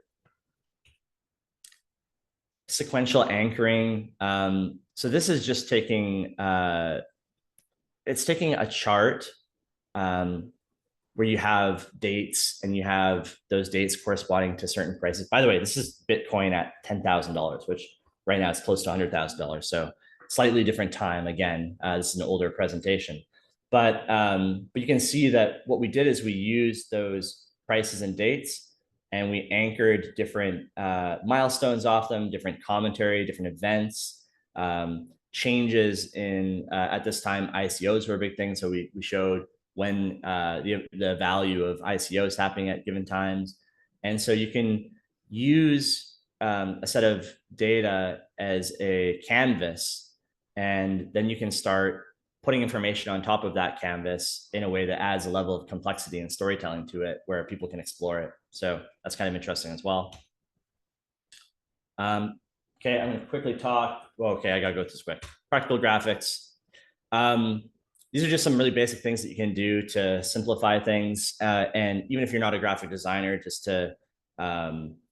S1: Sequential anchoring. So this is just taking it's taking a chart where you have dates, and you have those dates corresponding to certain prices. By the way, this is Bitcoin at $10,000, which right now it's close to $100,000. So slightly different time. Again, this is an older presentation, but you can see that what we did is we used those prices and dates, and we anchored different milestones off them, different commentary, different events, changes in, at this time, ICOs were a big thing. So we showed when the value of ICOs happening at given times. And so you can use a set of data as a canvas, and then you can start putting information on top of that canvas in a way that adds a level of complexity and storytelling to it where people can explore it. So that's kind of interesting as well. Okay, I'm going to quickly talk. Well, okay, I got to go this quick. Practical graphics. These are just some really basic things that you can do to simplify things. And even if you're not a graphic designer, just to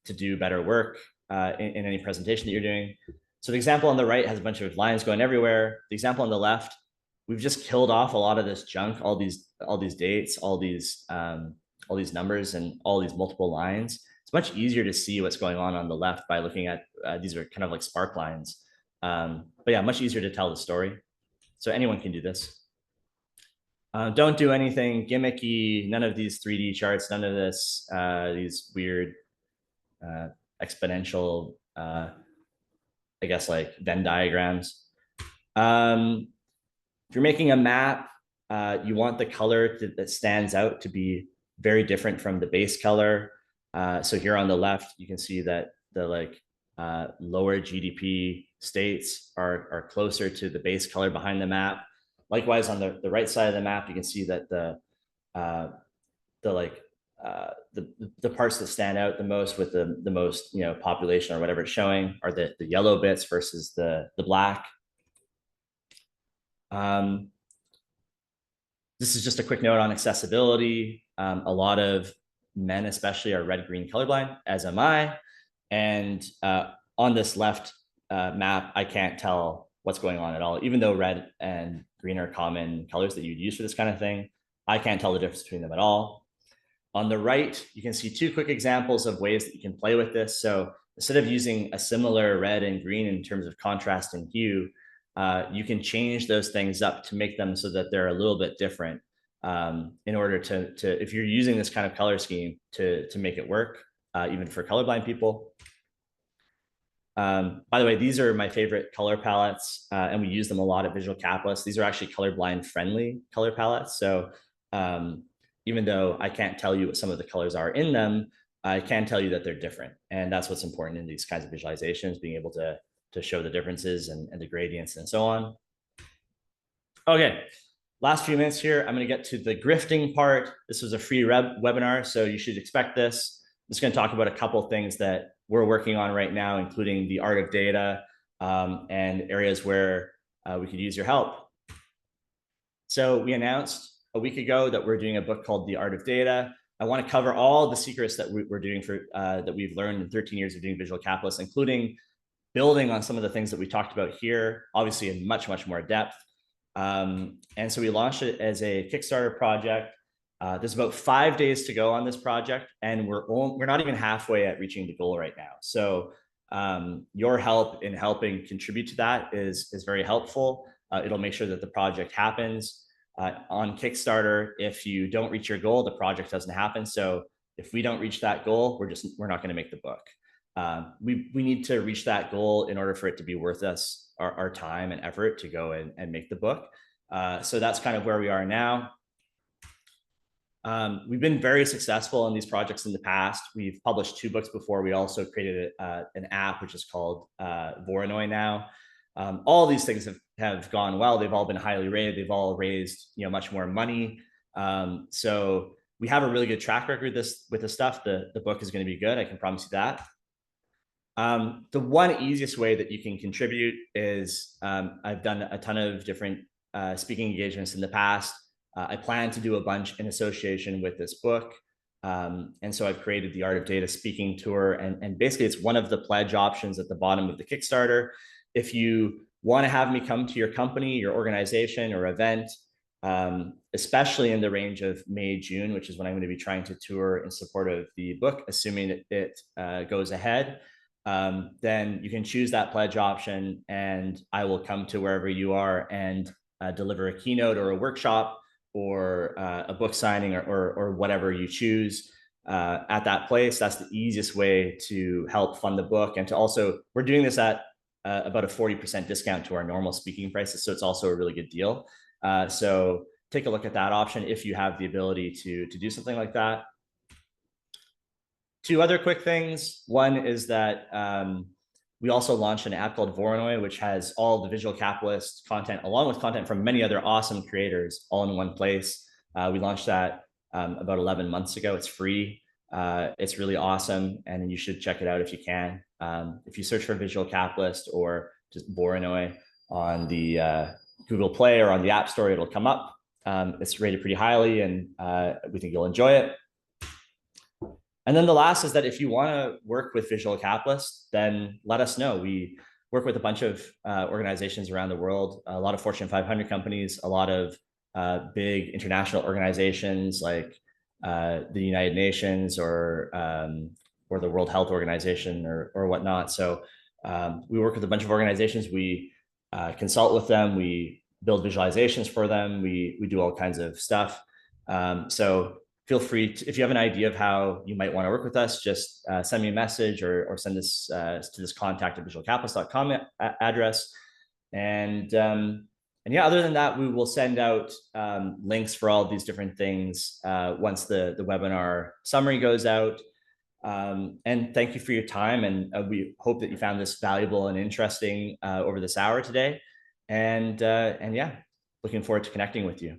S1: do better work in any presentation that you're doing. So the example on the right has a bunch of lines going everywhere. The example on the left, we've just killed off a lot of this junk, all these dates, all these numbers, and all these multiple lines. It's much easier to see what's going on the left by looking at these are kind of like spark lines. But yeah, much easier to tell the story. So anyone can do this. Don't do anything gimmicky, none of these 3D charts, none of this, these weird exponential, I guess like Venn diagrams. If you're making a map, you want the color that stands out to be very different from the base color. So here on the left, you can see that the lower GDP states are closer to the base color behind the map. Likewise, on the right side of the map, you can see that the parts that stand out the most with the most population or whatever it's showing are the yellow bits versus the black. This is just a quick note on accessibility. A lot of men especially are red-green colorblind, as am I. And on this left map, I can't tell what's going on at all. Even though red and green are common colors that you'd use for this kind of thing, I can't tell the difference between them at all. On the right, you can see two quick examples of ways that you can play with this. So instead of using a similar red and green in terms of contrast and hue, you can change those things up to make them so that they're a little bit different, in order to if you're using this kind of color scheme to make it work, even for colorblind people. By the way, these are my favorite color palettes, and we use them a lot at Visual Capitalist. These are actually colorblind friendly color palettes. So um, even though I can't tell you what some of the colors are in them, I can tell you that they're different. And that's what's important in these kinds of visualizations, being able to show the differences and the gradients and so on. Okay, last few minutes here, I'm going to get to the grifting part. This was a free webinar, so you should expect this. I'm just going to talk about a couple of things that we're working on right now, including the art of data, and areas where we could use your help. So we announced a week ago that we're doing a book called The Art of Data. I want to cover all the secrets that we're doing that we've learned in 13 years of doing Visual Capitalist, including building on some of the things that we talked about here, obviously in much, much more depth. And so we launched it as a Kickstarter project. There's about 5 days to go on this project, and we're not even halfway at reaching the goal right now. So your help in helping contribute to that is very helpful. It'll make sure that the project happens. On Kickstarter, if you don't reach your goal, the project doesn't happen. So if we don't reach that goal, we're not going to make the book. We need to reach that goal in order for it to be worth us our time and effort to go and make the book. So that's kind of where we are now. We've been very successful in these projects in the past. We've published 2 books before. We also created an app which is called Voronoi now. All these things have gone well. They've all been highly rated. They've all raised much more money. So we have a really good track record with this stuff. The book is going to be good. I can promise you that. The one easiest way that you can contribute is I've done a ton of different speaking engagements in the past. I plan to do a bunch in association with this book. And so I've created the Art of Data speaking tour. And basically, it's one of the pledge options at the bottom of the Kickstarter. If you want to have me come to your company, your organization, or event, especially in the range of May, June, which is when I'm going to be trying to tour in support of the book, assuming it goes ahead, then you can choose that pledge option, and I will come to wherever you are and deliver a keynote or a workshop or a book signing or whatever you choose at that place. That's the easiest way to help fund the book. And to also, we're doing this at about a 40% discount to our normal speaking prices. So it's also a really good deal. So take a look at that option if you have the ability to do something like that. 2 other quick things. One is that we also launched an app called Voronoi, which has all the Visual Capitalist content, along with content from many other awesome creators, all in one place. We launched that about 11 months ago. It's free. It's really awesome, and you should check it out if you can. If you search for Visual Capitalist or just Voronoi on the Google Play or on the App Store, it'll come up. It's rated pretty highly, and we think you'll enjoy it. And then the last is that if you want to work with Visual Capitalists, then let us know. We work with a bunch of organizations around the world, a lot of Fortune 500 companies, a lot of big international organizations like the United Nations or the World Health Organization or whatnot. So we work with a bunch of organizations. We consult with them. We build visualizations for them. We do all kinds of stuff. So feel free to, if you have an idea of how you might want to work with us, just send me a message or send this to this contact@visualcapitalist.com address. And yeah, other than that, we will send out links for all of these different things once the webinar summary goes out. And thank you for your time. And we hope that you found this valuable and interesting over this hour today. And yeah, looking forward to connecting with you.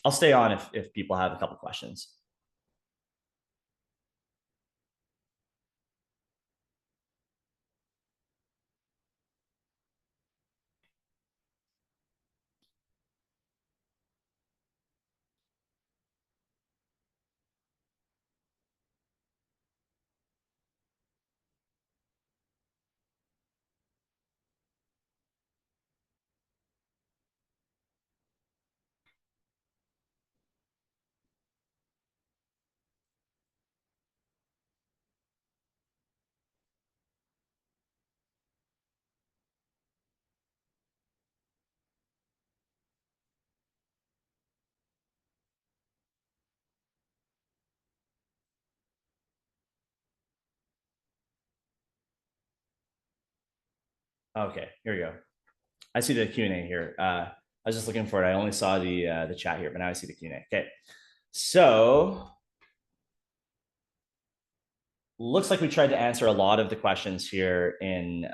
S1: I'll stay on if people have a couple questions. Okay, here we go. I see the Q&A here. I was just looking for it. I only saw the chat here, but now I see the Q&A. Okay, so looks like we tried to answer a lot of the questions here in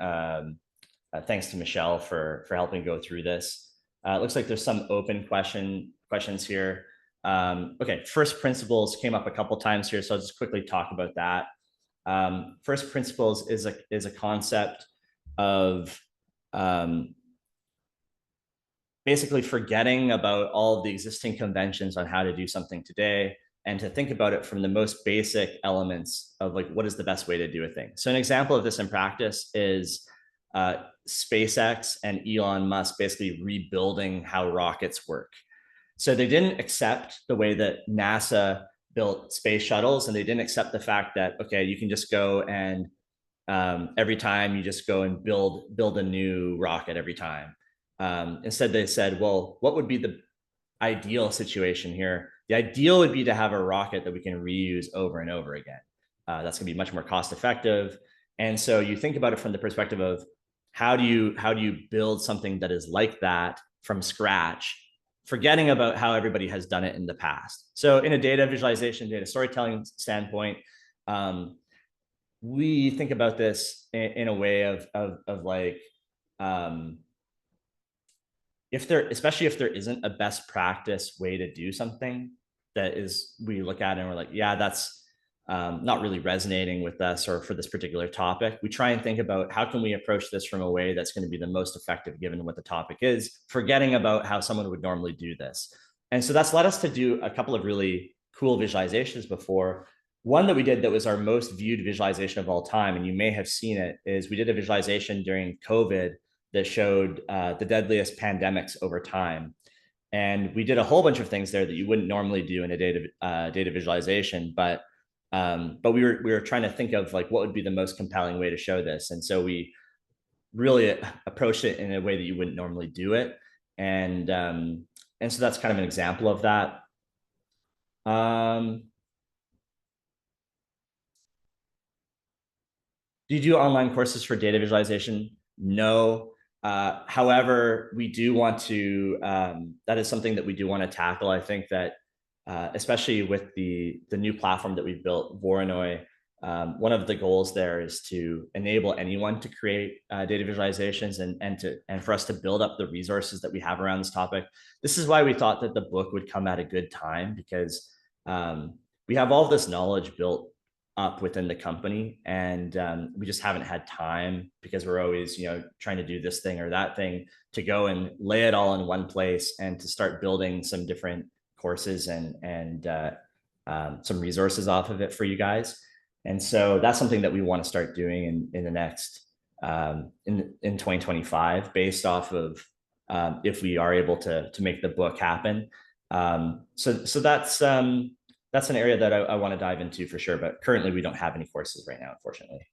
S1: thanks to Michelle for helping go through this. It looks like there's some open questions here. Okay, first principles came up a couple times here, so I'll just quickly talk about that. First principles is a concept of basically forgetting about all of the existing conventions on how to do something today and to think about it from the most basic elements of like what is the best way to do a thing. So an example of this in practice is SpaceX and Elon Musk basically rebuilding how rockets work. So they didn't accept the way that NASA built space shuttles, and they didn't accept the fact that, okay, you can just go and every time you just go and build a new rocket every time. Instead, they said, well, what would be the ideal situation here? The ideal would be to have a rocket that we can reuse over and over again. That's going to be much more cost effective. And so you think about it from the perspective of how do you build something that is like that from scratch, forgetting about how everybody has done it in the past. So in a data visualization, data storytelling standpoint, we think about this in a way of like, especially if there isn't a best practice way to do something that is, we look at it and we're like, yeah, that's not really resonating with us or for this particular topic. We try and think about how can we approach this from a way that's going to be the most effective given what the topic is, forgetting about how someone would normally do this. And so that's led us to do a couple of really cool visualizations before. One that we did that was our most viewed visualization of all time, and you may have seen it, is we did a visualization during COVID that showed the deadliest pandemics over time. And we did a whole bunch of things there that you wouldn't normally do in a data visualization, but we were trying to think of like what would be the most compelling way to show this. And so we really approached it in a way that you wouldn't normally do it. And so that's kind of an example of that. Do you do online courses for data visualization? No. However, we do want to, that is something that we do want to tackle. I think that especially with the new platform that we've built, Voronoi, one of the goals there is to enable anyone to create data visualizations and for us to build up the resources that we have around this topic. This is why we thought that the book would come at a good time, because we have all this knowledge built up within the company, and we just haven't had time because we're always trying to do this thing or that thing to go and lay it all in one place and to start building some different courses and some resources off of it for you guys. And so that's something that we want to start doing in the next in 2025, based off of if we are able to make the book happen. So that's an area that I want to dive into for sure, but currently we don't have any courses right now, unfortunately.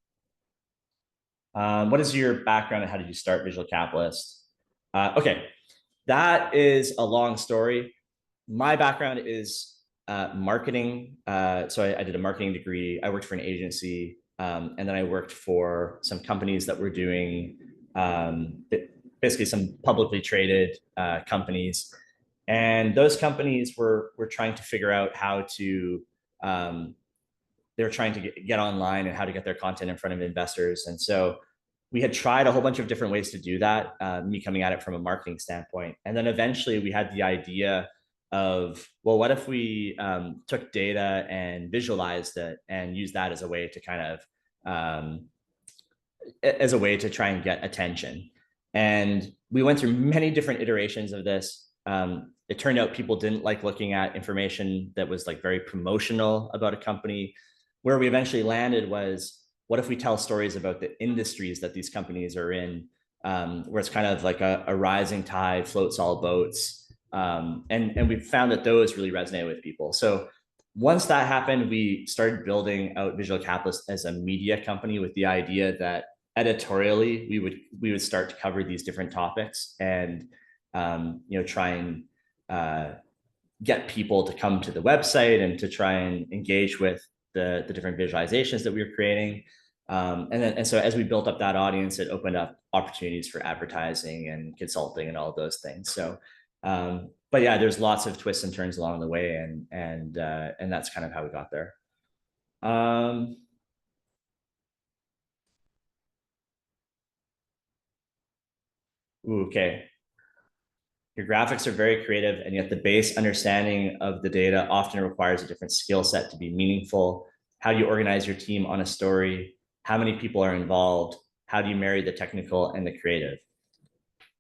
S1: What is your background and how did you start Visual Capitalist? Okay, that is a long story. My background is marketing. So I did a marketing degree. I worked for an agency, and then I worked for some companies that were doing basically some publicly traded companies. And those companies were trying to figure out how to, they were trying to get online and how to get their content in front of investors. And so we had tried a whole bunch of different ways to do that, me coming at it from a marketing standpoint. And then eventually we had the idea of, well, what if we took data and visualized it and used that as a way to kind of, as a way to try and get attention. And we went through many different iterations of this. It turned out people didn't like looking at information that was like very promotional about a company. Where we eventually landed was, what if we tell stories about the industries that these companies are in, where it's kind of like a rising tide floats all boats. And we found that those really resonated with people. So once that happened, we started building out Visual Capitalist as a media company with the idea that editorially we would start to cover these different topics and try and get people to come to the website and to try and engage with the different visualizations that we were creating. And so as we built up that audience, it opened up opportunities for advertising and consulting and all of those things. So, but yeah, there's lots of twists and turns along the way, and that's kind of how we got there. Um, okay. Your graphics are very creative, and yet the base understanding of the data often requires a different skill set to be meaningful. How do you organize your team on a story? How many people are involved? How do you marry the technical and the creative?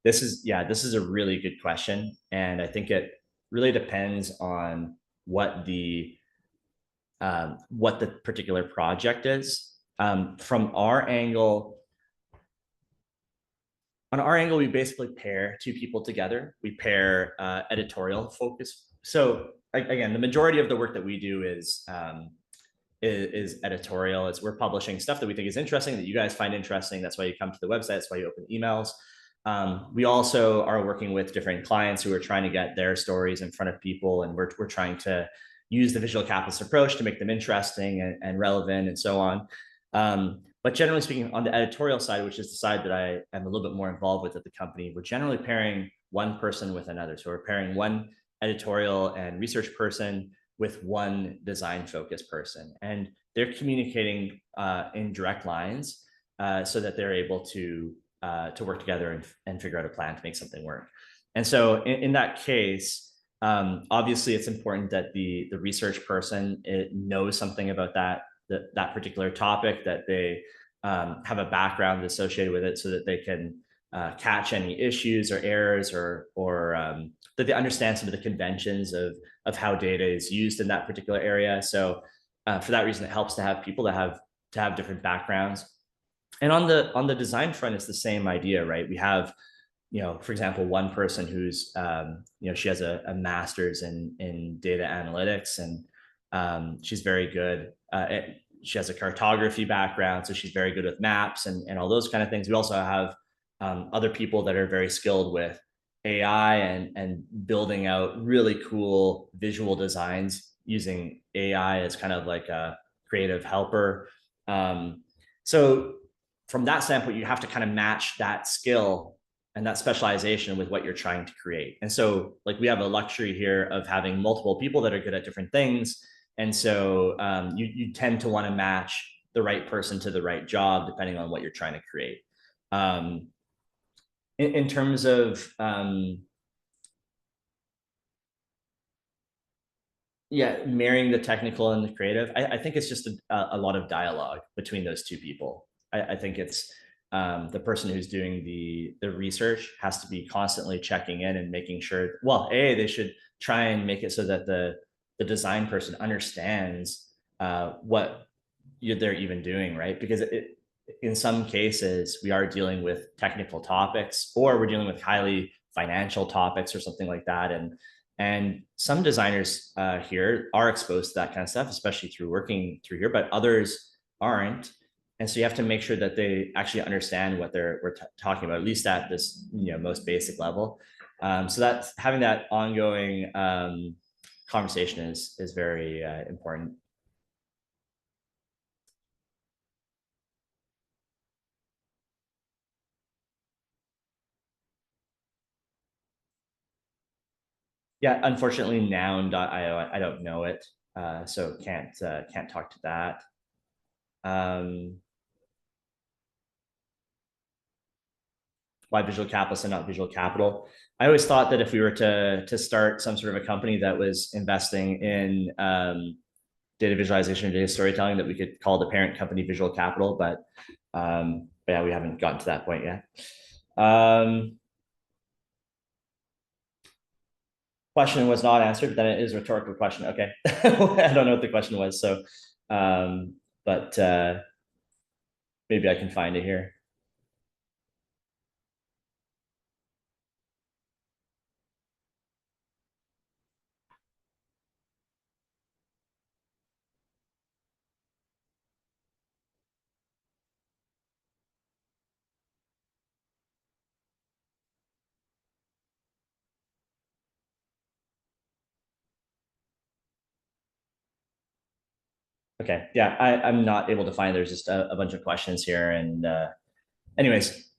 S1: This is a really good question, and I think it really depends on what the particular project is. From our angle, on our angle, we basically pair two people together. We pair editorial focus. So again, the majority of the work that we do is editorial. It's we're publishing stuff that we think is interesting, that you guys find interesting. That's why you come to the website. That's why you open emails. We also are working with different clients who are trying to get their stories in front of people, and we're trying to use the visual capitalist approach to make them interesting and relevant and so on. But generally speaking, on the editorial side, which is the side that I am a little bit more involved with at the company, we're generally pairing one person with another. So we're pairing one editorial and research person with one design focused person, and they're communicating in direct lines so that they're able to work together and figure out a plan to make something work. And so in that case, obviously it's important that the research person knows something about that particular topic, that they have a background associated with it so that they can catch any issues or errors, or that they understand some of the conventions of how data is used in that particular area. So for that reason, it helps to have people that have different backgrounds. And on the design front, it's the same idea, right? We have, for example, one person who's she has a master's in data analytics, and she's very good. She has a cartography background, so she's very good with maps and all those kind of things. We also have other people that are very skilled with AI and building out really cool visual designs using AI as kind of like a creative helper. So from that standpoint, you have to kind of match that skill and that specialization with what you're trying to create. And so, like, we have a luxury here of having multiple people that are good at different things. And so you tend to want to match the right person to the right job depending on what you're trying to create. Um, in terms of marrying the technical and the creative, I think it's just a lot of dialogue between those two people. I think it's the person who's doing the research has to be constantly checking in and making sure, well, they should try and make it so that the design person understands what they're even doing, right? Because in some cases we are dealing with technical topics, or we're dealing with highly financial topics or something like that, and some designers here are exposed to that kind of stuff, especially through working through here, but others aren't. And so you have to make sure that they actually understand what we're talking about, at least at this most basic level. So that's having that ongoing conversation is very important. Yeah, unfortunately, noun.io, I don't know it, so can't talk to that. Um, why visual capitalist and not visual capital? I always thought that if we were to start some sort of a company that was investing in data visualization or data storytelling, that we could call the parent company Visual Capital, but yeah, we haven't gotten to that point yet. Question was not answered, then it is a rhetorical question. Okay. I don't know what the question was. So, but maybe I can find it here. Okay. Yeah, I'm not able to find. There's just a bunch of questions here, and anyways,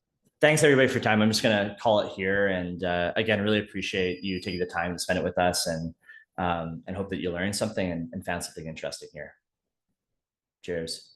S1: thanks everybody for your time. I'm just gonna call it here, and again, really appreciate you taking the time to spend it with us, and hope that you learned something and found something interesting here. Cheers.